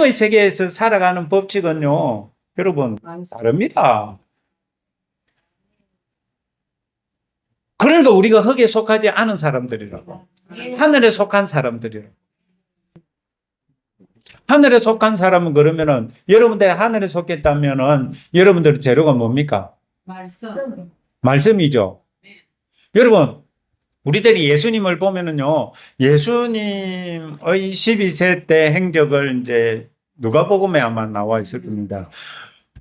세계에서 살아가는 법칙은요, 여러분, 다릅니다. 그러니까 우리가 흙에 속하지 않은 사람들이라고. 하늘에 속한 사람들이라고. 하늘에 속한 사람은 그러면은, 여러분들이 하늘에 속했다면은, 여러분들의 재료가 뭡니까? 말씀이죠. 여러분, 우리들이 예수님을 보면은요, 예수님의 12세 때 행적을 이제 누가복음에 아마 나와 있을 겁니다.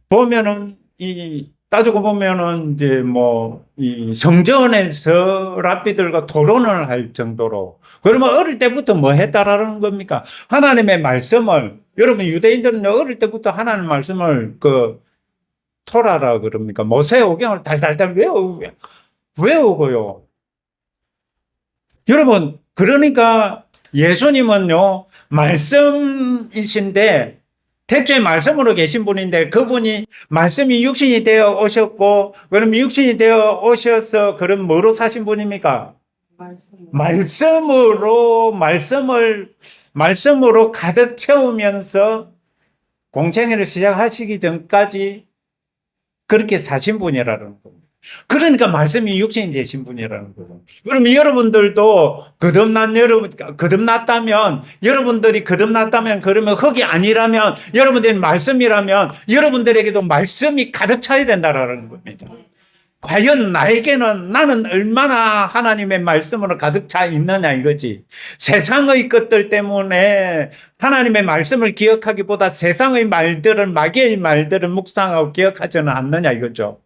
보면은, 따지고 보면은 이제 이 성전에서 랍비들과 토론을 할 정도로, 그러면 어릴 때부터 뭐 했다라는 겁니까? 하나님의 말씀을, 여러분 유대인들은 어릴 때부터 하나님의 말씀을 토라라 그럽니까? 모세오경을 달달달 외우고요. 여러분, 그러니까 예수님은요, 말씀이신데, 태초에 말씀으로 계신 분인데, 그분이 말씀이 육신이 되어 오셨고, 그럼 육신이 되어 오셔서, 그럼 뭐로 사신 분입니까? 말씀으로 가득 채우면서 공생애를 시작하시기 전까지 그렇게 사신 분이라는 겁니다. 그러니까 말씀이 육신이 되신 분이라는 거죠. 그럼 여러분들도 거듭났다면, 여러분들이 거듭났다면, 그러면 흙이 아니라면, 여러분들이 말씀이라면, 여러분들에게도 말씀이 가득 차야 된다라는 겁니다. 과연 나는 얼마나 하나님의 말씀으로 가득 차 있느냐 이거지. 세상의 것들 때문에 하나님의 말씀을 기억하기보다 세상의 말들을, 마귀의 말들을 묵상하고 기억하지는 않느냐 이거죠.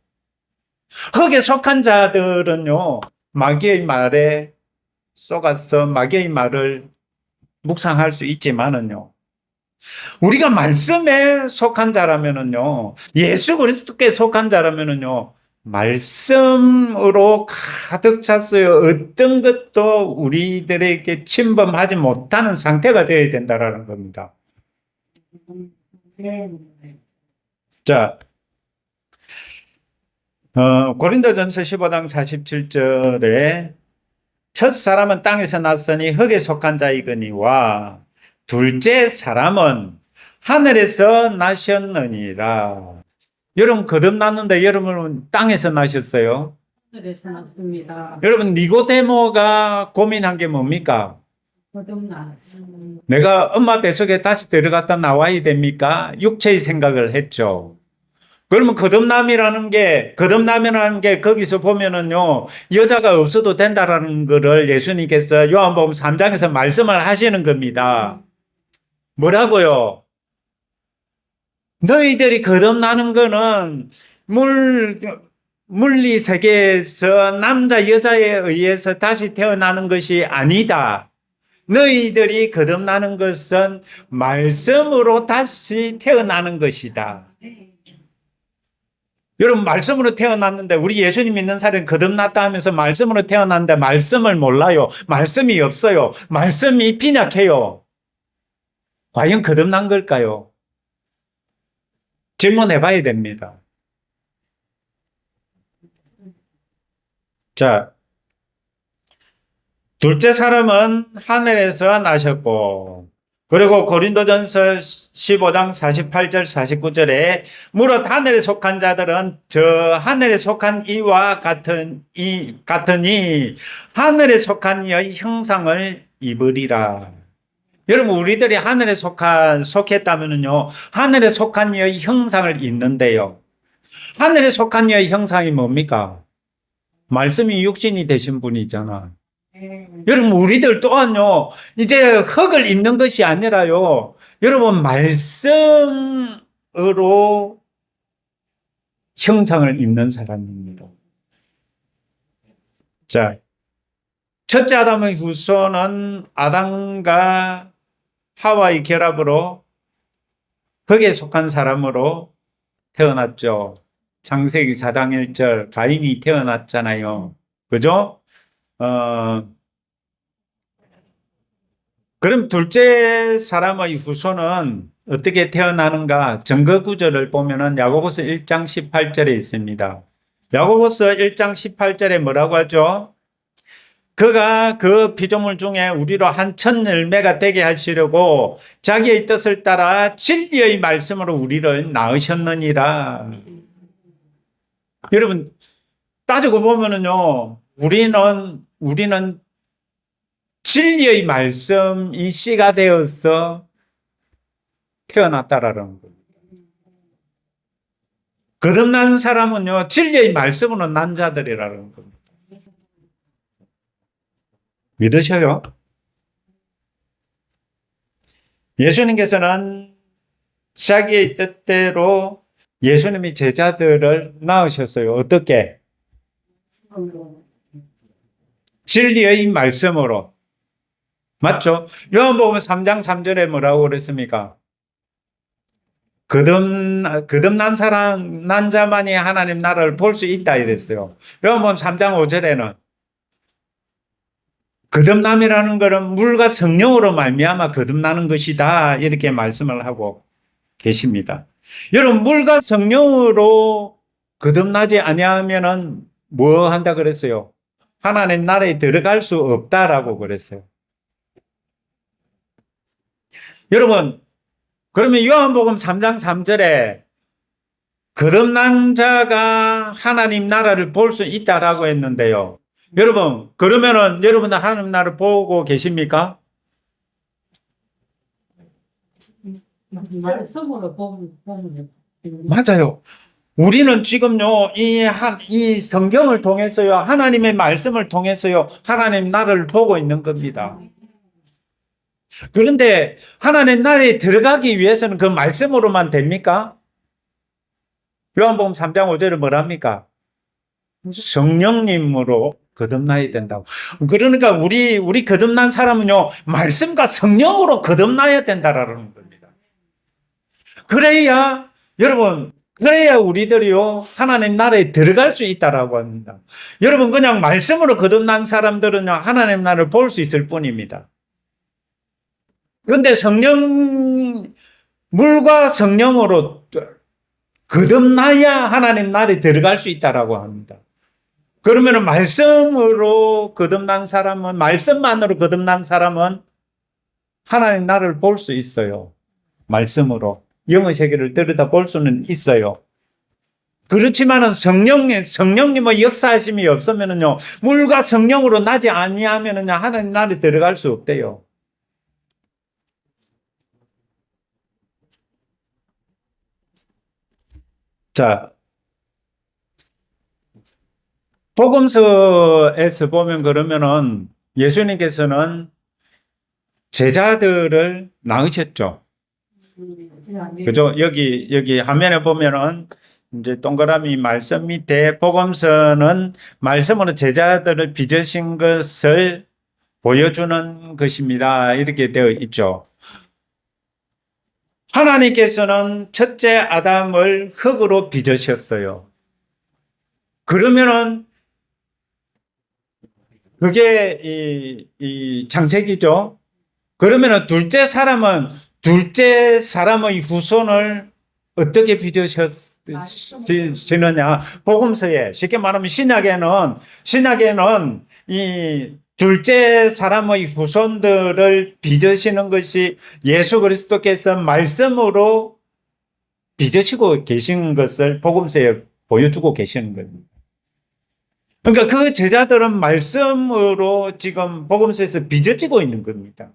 흙에 속한 자들은요, 마귀의 말에 속아서 마귀의 말을 묵상할 수 있지만은요, 우리가 말씀에 속한 자라면은요, 예수 그리스도께 속한 자라면은요, 말씀으로 가득 찼어요. 어떤 것도 우리들에게 침범하지 못하는 상태가 되어야 된다라는 겁니다. 자, 고린도전서 15장 47절에 첫 사람은 땅에서 났으니 흙에 속한 자이거니와 둘째 사람은 하늘에서 나셨느니라. 여러분 거듭났는데 여러분은 땅에서 나셨어요? 하늘에서 났습니다. 여러분 니고데모가 고민한 게 뭡니까? 거듭나. 내가 엄마 뱃속에 다시 들어갔다 나와야 됩니까? 육체의 생각을 했죠. 그러면 거듭남이라는 게 거기서 보면은요, 여자가 없어도 된다라는 거를 예수님께서 요한복음 3장에서 말씀을 하시는 겁니다. 뭐라고요? 너희들이 거듭나는 거는 물리 세계에서 남자 여자에 의해서 다시 태어나는 것이 아니다. 너희들이 거듭나는 것은 말씀으로 다시 태어나는 것이다. 여러분 말씀으로 태어났는데 우리 예수님 믿는 사람은 거듭났다 하면서 말씀으로 태어났는데 말씀을 몰라요. 말씀이 없어요. 말씀이 빈약해요. 과연 거듭난 걸까요? 질문해 봐야 됩니다. 자, 둘째 사람은 하늘에서 나셨고, 그리고 고린도전서 15장 48절 49절에 무릇 하늘에 속한 자들은 저 하늘에 속한 이와 같으니 하늘에 속한 이의 형상을 입으리라. 여러분 우리들이 하늘에 속했다면요, 하늘에 속한 이의 형상을 입는데요. 하늘에 속한 이의 형상이 뭡니까? 말씀이 육신이 되신 분이잖아. 여러분 우리들 또한요, 이제 흙을 입는 것이 아니라요, 여러분 말씀으로 형상을 입는 사람입니다. 자, 첫째 아담의 후손은 아담과 하와의 결합으로 흙에 속한 사람으로 태어났죠. 창세기 4장 1절 가인이 태어났잖아요. 그죠? 그럼 둘째 사람의 후손은 어떻게 태어나는가? 증거 구절을 보면은 야고보서 1장 18절에 있습니다. 야고보서 1장 18절에 뭐라고 하죠? 그가 그 피조물 중에 우리로 한 첫 열매가 되게 하시려고 자기의 뜻을 따라 진리의 말씀으로 우리를 낳으셨느니라. 여러분 따지고 보면은요, 우리는 진리의 말씀이 씨가 되어서 태어났다라는 거예요. 거듭난 사람은요, 진리의 말씀으로 난 자들이라는 겁니다. 믿으셔요? 예수님께서는 자기의 뜻대로 예수님이 제자들을 낳으셨어요. 어떻게? 진리의 말씀으로. 맞죠? 요한복음 3장 3절에 뭐라고 그랬습니까? 거듭난 자만이 하나님 나라를 볼 수 있다 이랬어요. 그러면 3장 5절에는 거듭남이라는 것은 물과 성령으로 말미암아 거듭나는 것이다 이렇게 말씀을 하고 계십니다. 여러분 물과 성령으로 거듭나지 아니하면은 뭐 한다 그랬어요? 하나님 나라에 들어갈 수 없다라고 그랬어요. 여러분 그러면 요한복음 3장 3절에 거듭난 자가 하나님 나라를 볼 수 있다라고 했는데요. 여러분 그러면은 여러분들 하나님 나라를 보고 계십니까? 말씀으로 보면 맞아요. 우리는 지금요, 이 성경을 통해서요, 하나님의 말씀을 통해서요, 하나님 나라를 보고 있는 겁니다. 그런데 하나님 나라에 들어가기 위해서는 그 말씀으로만 됩니까? 요한복음 3장 5절에 뭐랍니까? 성령님으로 거듭나야 된다고. 그러니까 우리 거듭난 사람은요, 말씀과 성령으로 거듭나야 된다라는 겁니다. 그래야 우리들이요, 하나님 나라에 들어갈 수 있다라고 합니다. 여러분, 그냥 말씀으로 거듭난 사람들은요, 하나님 나라를 볼 수 있을 뿐입니다. 그런데 물과 성령으로 거듭나야 하나님 나라에 들어갈 수 있다라고 합니다. 그러면은 말씀으로 거듭난 사람은, 말씀만으로 거듭난 사람은 하나님 나라를 볼 수 있어요. 말씀으로. 영의 세계를 들여다 볼 수는 있어요. 그렇지만은 성령님의 역사하심이 없으면은요, 물과 성령으로 나지 아니하면은요, 하나님 나라에 들어갈 수 없대요. 자, 복음서에서 보면 그러면은 예수님께서는 제자들을 낳으셨죠. 그죠? 여기 화면에 보면은 이제 동그라미 말씀 밑에 복음서는 말씀으로 제자들을 빚으신 것을 보여주는 것입니다. 이렇게 되어 있죠. 하나님께서는 첫째 아담을 흙으로 빚으셨어요. 그러면은 그게 이 창세기죠. 그러면은 둘째 사람의 후손을 어떻게 빚으시느냐? 복음서에 쉽게 말하면 신약에는 이 둘째 사람의 후손들을 빚으시는 것이 예수 그리스도께서 말씀으로 빚으시고 계신 것을 복음서에 보여주고 계시는 겁니다. 그러니까 그 제자들은 말씀으로 지금 복음서에서 빚어지고 있는 겁니다.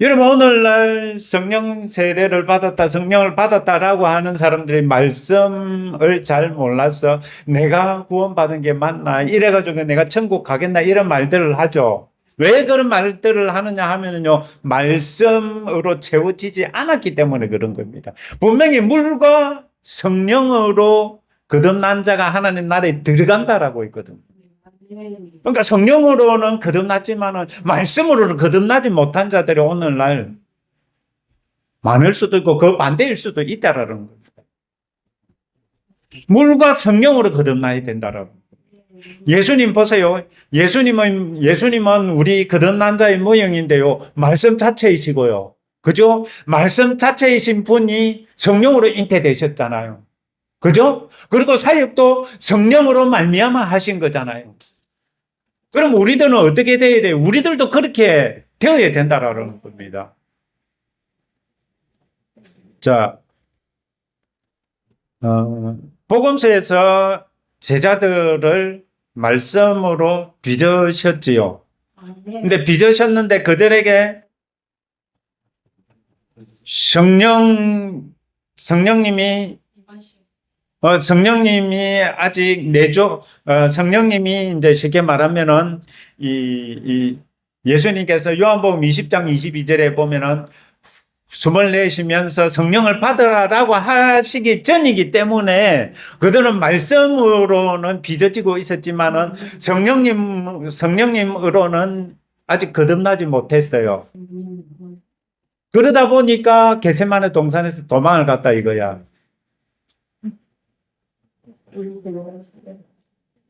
여러분 오늘날 성령 세례를 받았다, 성령을 받았다라고 하는 사람들이 말씀을 잘 몰라서 내가 구원받은 게 맞나, 이래가지고 내가 천국 가겠나 이런 말들을 하죠. 왜 그런 말들을 하느냐 하면은요, 말씀으로 채워지지 않았기 때문에 그런 겁니다. 분명히 물과 성령으로 거듭난 자가 하나님 나라에 들어간다라고 있거든요. 그러니까 성령으로는 거듭났지만은 말씀으로는 거듭나지 못한 자들이 오늘날 많을 수도 있고 그 반대일 수도 있다라는 겁니다. 물과 성령으로 거듭나야 된다라고. 예수님 보세요. 예수님은 우리 거듭난 자의 모형인데요. 말씀 자체이시고요. 그죠? 말씀 자체이신 분이 성령으로 잉태되셨잖아요. 그죠? 그리고 사역도 성령으로 말미암아 하신 거잖아요. 그럼 우리들은 어떻게 돼야 돼요? 우리들도 그렇게 되어야 된다라는 겁니다. 자, 복음서에서 제자들을 말씀으로 빚으셨지요. 근데 빚으셨는데 그들에게 성령님이 아직 성령님이 이제 쉽게 말하면은 예수님께서 요한복음 20장 22절에 보면은 숨을 내쉬면서 성령을 받으라라고 하시기 전이기 때문에 그들은 말씀으로는 빚어지고 있었지만은 성령님으로는 아직 거듭나지 못했어요. 그러다 보니까 겟세마네 동산에서 도망을 갔다 이거야.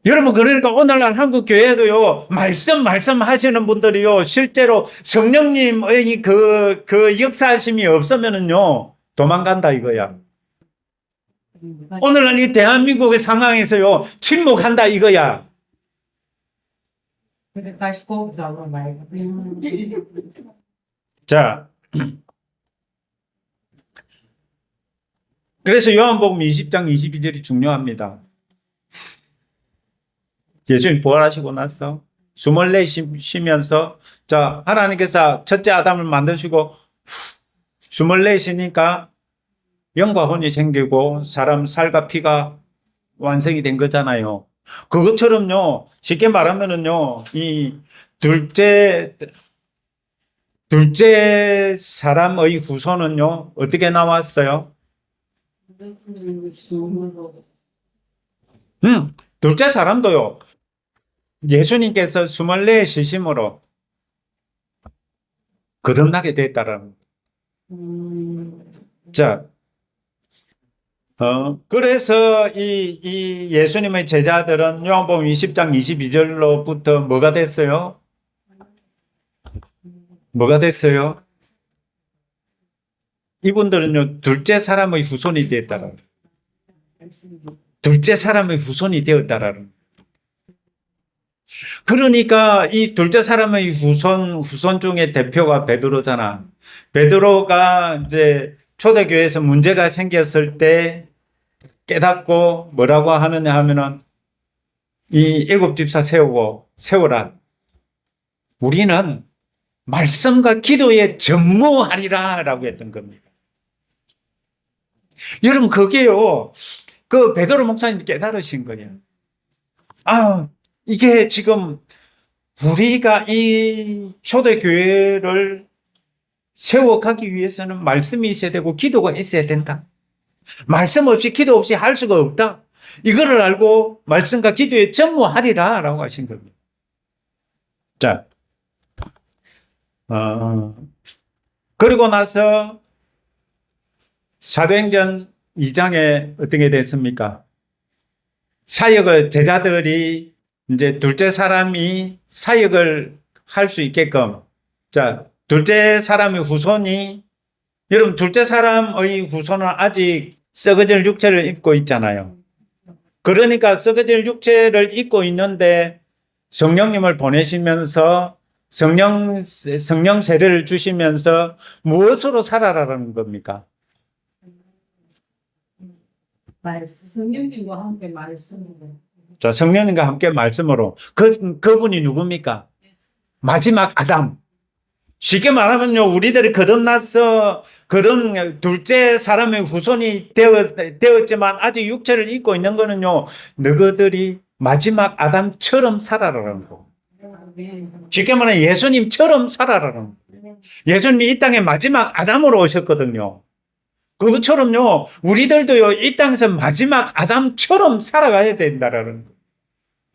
여러분, 그러니까 오늘날 한국 교회도요, 말씀 하시는 분들이요, 실제로 성령님의 그 역사하심이 없으면은요, 도망간다 이거야. 오늘날 이 대한민국의 상황에서요, 침묵한다 이거야. 근데 다시 거기서 말고. 자, 그래서 요한복음 20장 22절이 중요합니다. 예수님 부활하시고 나서 숨을 내쉬면서, 자, 하나님께서 첫째 아담을 만드시고 숨을 내쉬니까 영과 혼이 생기고 사람 살과 피가 완성이 된 거잖아요. 그것처럼요, 쉽게 말하면은요, 이 둘째 사람의 후손은요, 어떻게 나왔어요? 둘째 사람도요, 예수님께서 숨을 내쉬심으로 거듭나게 됐다라는. 자, 그래서 이 예수님의 제자들은 요한복음 20장 22절로부터 뭐가 됐어요? 뭐가 됐어요? 이분들은요, 둘째 사람의 후손이 됐다라는. 둘째 사람의 후손이 되었다라는. 그러니까 이 둘째 사람의 후손 중에 대표가 베드로잖아. 베드로가 이제 초대교회에서 문제가 생겼을 때 깨닫고 뭐라고 하느냐 하면은 이 일곱 집사 세우라. 우리는 말씀과 기도에 전무하리라 라고 했던 겁니다. 여러분, 그게요, 그 베드로 목사님 깨달으신 거예요. 아, 이게 지금 우리가 이 초대교회를 세워가기 위해서는 말씀이 있어야 되고 기도가 있어야 된다. 말씀 없이 기도 없이 할 수가 없다. 이거를 알고 말씀과 기도에 전무하리라 라고 하신 겁니다. 자, 그리고 나서 사도행전 2장에 어떻게 됐습니까? 사역을 제자들이 이제 둘째 사람이 사역을 할 수 있게끔, 자, 둘째 사람의 후손이, 여러분, 둘째 사람의 후손은 아직 썩어질 육체를 입고 있잖아요. 그러니까 썩어질 육체를 입고 있는데 성령님을 보내시면서 성령 세례를 주시면서 무엇으로 살아라는 겁니까? 성령님과 함께 말씀으로. 자, 성령님과 함께 말씀으로. 그분이 누굽니까? 마지막 아담. 쉽게 말하면요, 우리들이 둘째 사람의 후손이 되었지만 아직 육체를 입고 있는 거는요, 너희들이 마지막 아담처럼 살아라는 거. 쉽게 말하면 예수님처럼 살아라는 거. 예수님이 이 땅에 마지막 아담으로 오셨거든요. 그것처럼요, 우리들도요, 이 땅에서 마지막 아담처럼 살아가야 된다라는 거.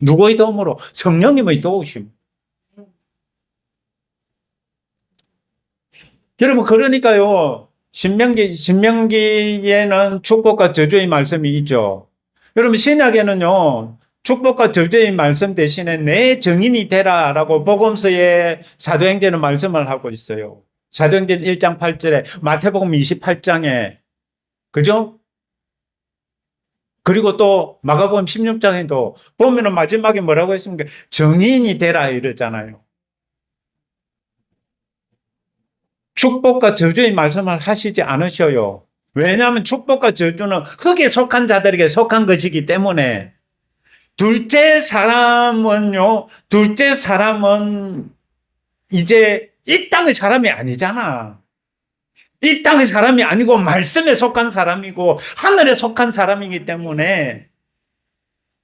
누구의 도움으로? 성령님의 도우심. 여러분, 그러니까요, 신명기에는 축복과 저주의 말씀이 있죠. 여러분, 신약에는요, 축복과 저주의 말씀 대신에 내 증인이 되라라고 복음서에 사도행전은 말씀을 하고 있어요. 사도행전 1장 8절에, 마태복음 28장에, 그죠? 그리고 또 마가복음 16장에도 보면은 마지막에 뭐라고 했습니까? 증인이 되라 이러잖아요. 축복과 저주의 말씀을 하시지 않으셔요. 왜냐하면 축복과 저주는 흙에 속한 자들에게 속한 것이기 때문에. 둘째 사람은 이제 이 땅의 사람이 아니잖아. 이 땅의 사람이 아니고 말씀에 속한 사람이고 하늘에 속한 사람이기 때문에,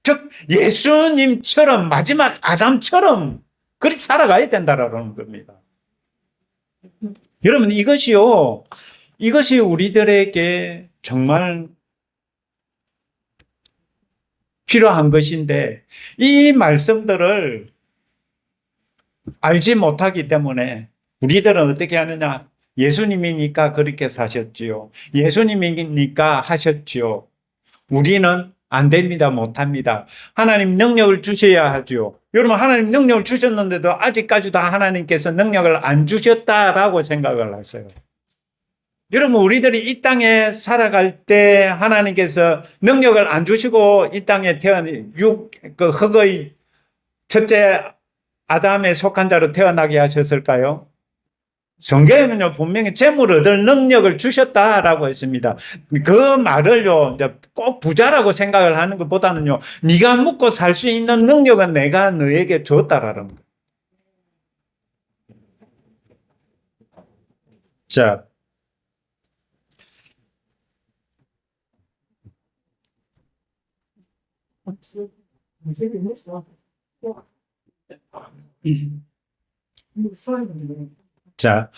즉 예수님처럼 마지막 아담처럼 그렇게 살아가야 된다라는 겁니다. 여러분, 이것이 우리들에게 정말 필요한 것인데, 이 말씀들을 알지 못하기 때문에 우리들은 어떻게 하느냐? 예수님이니까 그렇게 사셨지요. 예수님이니까 하셨지요. 우리는 안 됩니다. 못 합니다. 하나님 능력을 주셔야 하죠. 여러분, 하나님 능력을 주셨는데도 아직까지도 하나님께서 능력을 안 주셨다라고 생각을 하세요. 여러분, 우리들이 이 땅에 살아갈 때 하나님께서 능력을 안 주시고 이 땅에 그 흙의 첫째 아담에 속한 자로 태어나게 하셨을까요? 성경에는요, 분명히 재물 얻을 능력을 주셨다라고 했습니다. 그 말을요, 이제 꼭 부자라고 생각을 하는 것보다는요, 네가 먹고 살 수 있는 능력은 내가 너에게 줬다라는 거예요. 자, 자,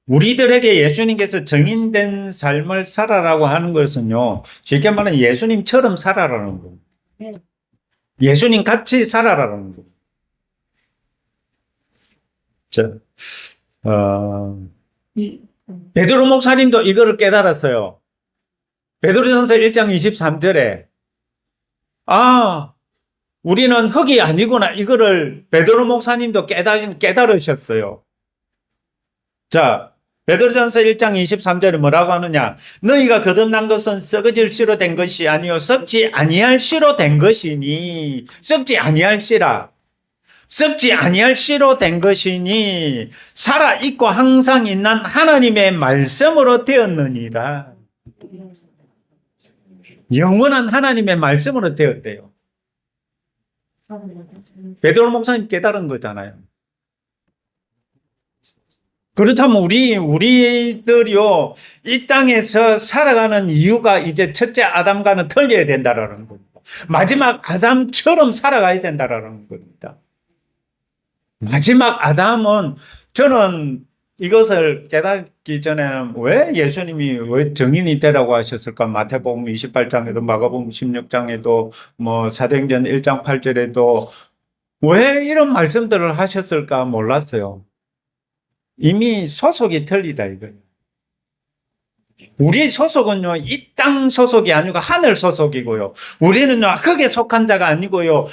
우리들에게 예수님께서 정인된 삶을 살아라고 하는 것은요, 쉽게 말하면 예수님처럼 살아라는 겁니다. 예수님 같이 살아라는 겁니다. 자, 베드로 목사님도 이거를 깨달았어요. 베드로전서 1장 23절에 우리는 흙이 아니구나. 이거를 베드로 목사님도 깨달으셨어요. 자, 베드로전서 1장 23절에 뭐라고 하느냐? 너희가 거듭난 것은 썩어질 씨로 된 것이 아니요 썩지 아니할 씨로 된 것이니 썩지 아니할 씨라. 썩지 아니할 씨로 된 것이니 살아 있고 항상 있는 하나님의 말씀으로 되었느니라. 영원한 하나님의 말씀으로 되었대요. 베드로 목사님 깨달은 거잖아요. 그렇다면 우리들이요, 이 땅에서 살아가는 이유가 이제 첫째 아담과는 틀려야 된다라는 겁니다. 마지막 아담처럼 살아가야 된다라는 겁니다. 마지막 아담은 저는 이것을 깨닫기 전에는 왜 예수님이 왜 정인이 되라고 하셨을까? 마태복음 28장에도 마가복음 16장에도 뭐 사도행전 1장 8절에도 왜 이런 말씀들을 하셨을까 몰랐어요. 이미 소속이 틀리다 이거예요. 우리 소속은요, 이 땅 소속이 아니고 하늘 소속이고요. 우리는요, 흙에 속한 자가 아니고요,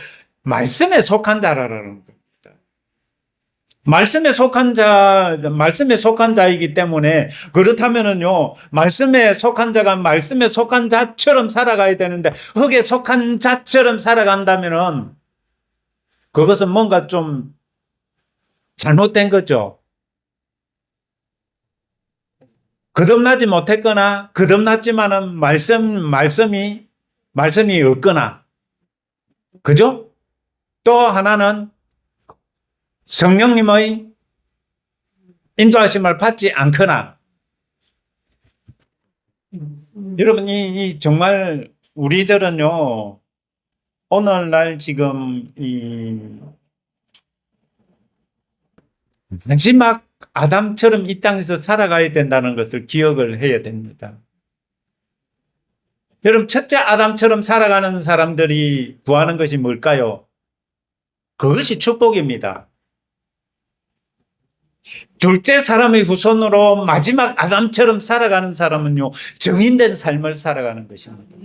말씀에 속한 자라는 겁니다. 말씀에 속한 자이기 때문에, 그렇다면은요, 말씀에 속한 자가 말씀에 속한 자처럼 살아가야 되는데, 흙에 속한 자처럼 살아간다면은, 그것은 뭔가 좀 잘못된 거죠. 거듭나지 못했거나, 거듭났지만은 말씀이 없거나, 그죠? 또 하나는 성령님의 인도하심을 받지 않거나, 여러분, 정말 우리들은요, 오늘날 지금 마지막 아담처럼 이 땅에서 살아가야 된다는 것을 기억을 해야 됩니다. 여러분, 첫째 아담처럼 살아가는 사람들이 구하는 것이 뭘까요? 그것이 축복입니다. 둘째 사람의 후손으로 마지막 아담처럼 살아가는 사람은요, 정인된 삶을 살아가는 것입니다.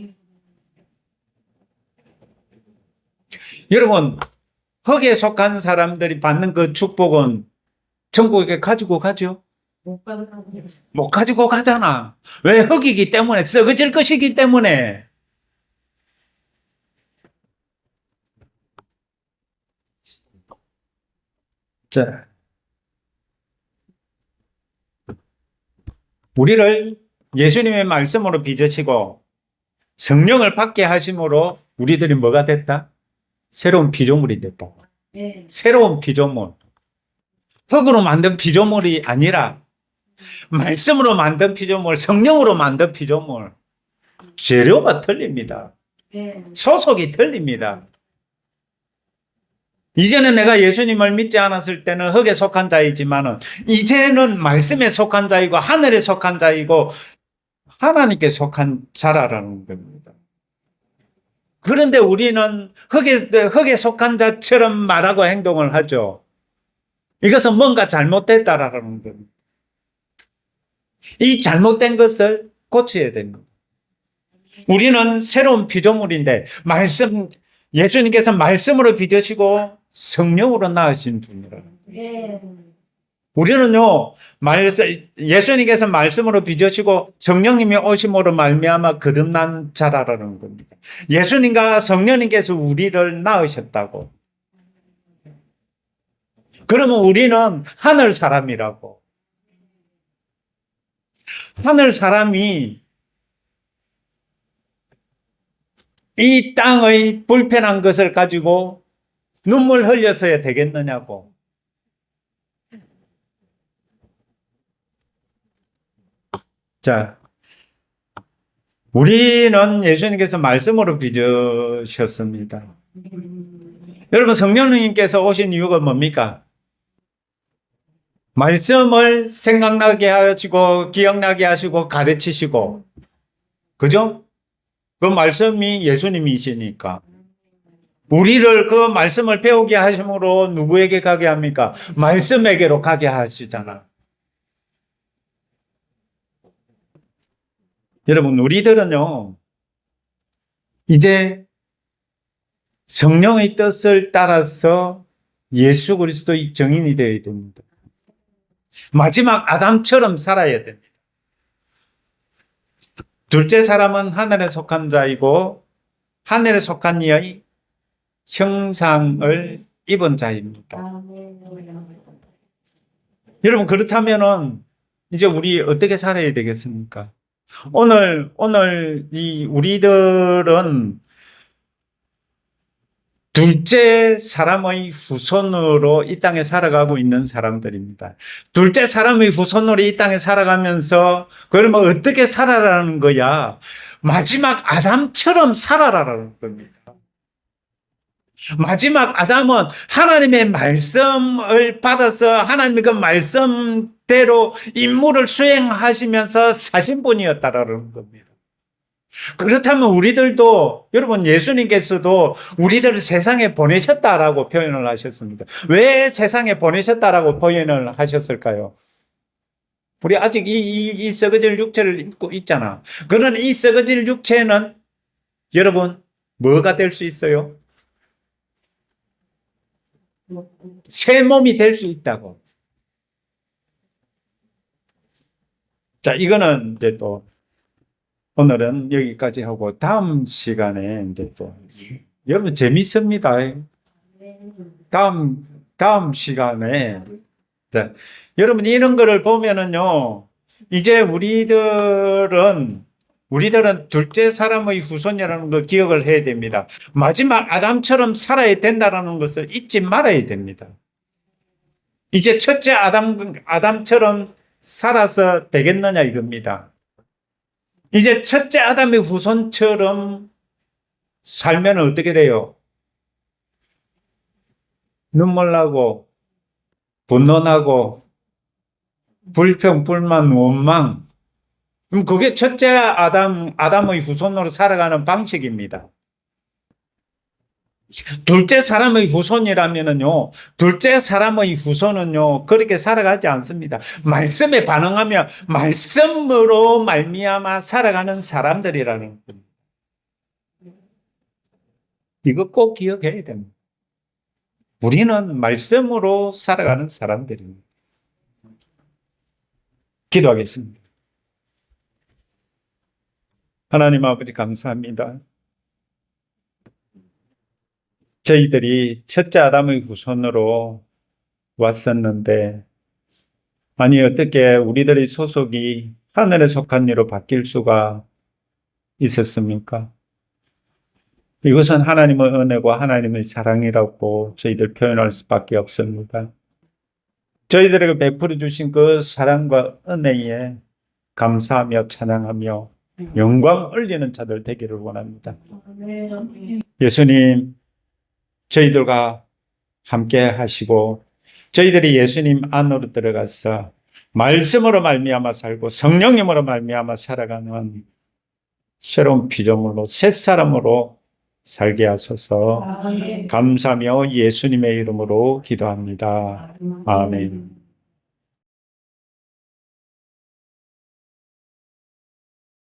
여러분, 흙에 속한 사람들이 받는 그 축복은 천국에 가지고 가죠? 못 가지고 가잖아. 왜? 흙이기 때문에, 썩어질 것이기 때문에. 자, 우리를 예수님의 말씀으로 빚으시고 성령을 받게 하심으로 우리들이 뭐가 됐다? 새로운 피조물이 됐다. 네. 새로운 피조물. 흙으로 만든 피조물이 아니라 말씀으로 만든 피조물, 성령으로 만든 피조물. 재료가 틀립니다. 네. 소속이 틀립니다. 이제는 내가 예수님을 믿지 않았을 때는 흙에 속한 자이지만은 이제는 말씀에 속한 자이고 하늘에 속한 자이고 하나님께 속한 자라라는 겁니다. 그런데 우리는 흙에 속한 자처럼 말하고 행동을 하죠. 이것은 뭔가 잘못됐다라는 겁니다. 이 잘못된 것을 고쳐야 됩니다. 우리는 새로운 피조물인데 예수님께서 말씀으로 빚으시고 성령으로 낳으신 분이라. 우리는요, 예수님께서 말씀으로 빚으시고 성령님이 오심으로 말미암아 거듭난 자라라는 겁니다. 예수님과 성령님께서 우리를 낳으셨다고. 그러면 우리는 하늘 사람이라고. 하늘 사람이 이 땅의 불편한 것을 가지고 눈물 흘려서야 되겠느냐고. 자, 우리는 예수님께서 말씀으로 빚으셨습니다. 여러분, 성령님께서 오신 이유가 뭡니까? 말씀을 생각나게 하시고, 기억나게 하시고, 가르치시고, 그죠? 그 말씀이 예수님이시니까. 우리를 그 말씀을 배우게 하심으로 누구에게 가게 합니까? 말씀에게로 가게 하시잖아. 여러분, 우리들은요, 이제 성령의 뜻을 따라서 예수 그리스도의 증인이 되어야 됩니다. 마지막 아담처럼 살아야 됩니다. 둘째 사람은 하늘에 속한 자이고 하늘에 속한 이의 형상을 입은 자입니다. 여러분, 그렇다면은 이제 우리 어떻게 살아야 되겠습니까? 오늘 우리들은 둘째 사람의 후손으로 이 땅에 살아가고 있는 사람들입니다. 둘째 사람의 후손으로 이 땅에 살아가면서 그러면 어떻게 살아라는 거야? 마지막 아담처럼 살아라는 겁니다. 마지막 아담은 하나님의 말씀을 받아서 하나님의 그 말씀대로 임무를 수행하시면서 사신 분이었다라는 겁니다. 그렇다면 우리들도, 여러분, 예수님께서도 우리들을 세상에 보내셨다라고 표현을 하셨습니다. 왜 세상에 보내셨다라고 표현을 하셨을까요? 우리 아직 이 썩어질 육체를 입고 있잖아. 그런 이 썩어질 육체는 여러분, 뭐가 될 수 있어요? 새 몸이 될 수 있다고. 자, 이거는 이제 또 오늘은 여기까지 하고 다음 시간에 이제 또 여러분 재밌습니다. 다음 시간에 자, 여러분 이런 거를 보면은요, 이제 우리들은 둘째 사람의 후손이라는 걸 기억을 해야 됩니다. 마지막 아담처럼 살아야 된다는 것을 잊지 말아야 됩니다. 이제 첫째 아담처럼 살아서 되겠느냐 이겁니다. 이제 첫째 아담의 후손처럼 살면 어떻게 돼요? 눈물 나고, 분노나고, 불평, 불만, 원망. 그럼 그게 첫째 아담의 후손으로 살아가는 방식입니다. 둘째 사람의 후손이라면은요, 둘째 사람의 후손은요, 그렇게 살아가지 않습니다. 말씀에 반응하며 말씀으로 말미암아 살아가는 사람들이라는 겁니다. 이거 꼭 기억해야 됩니다. 우리는 말씀으로 살아가는 사람들입니다. 기도하겠습니다. 하나님 아버지 감사합니다. 저희들이 첫째 아담의 후손으로 왔었는데, 아니 어떻게 우리들의 소속이 하늘에 속한 이로 바뀔 수가 있었습니까? 이것은 하나님의 은혜고 하나님의 사랑이라고 저희들 표현할 수밖에 없습니다. 저희들에게 베풀어 주신 그 사랑과 은혜에 감사하며 찬양하며 영광 올리는 자들 되기를 원합니다. 예수님, 저희들과 함께 하시고 저희들이 예수님 안으로 들어가서 말씀으로 말미암아 살고 성령님으로 말미암아 살아가는 새로운 피조물로 새 사람으로 살게 하소서. 아멘. 감사하며 예수님의 이름으로 기도합니다. 아멘.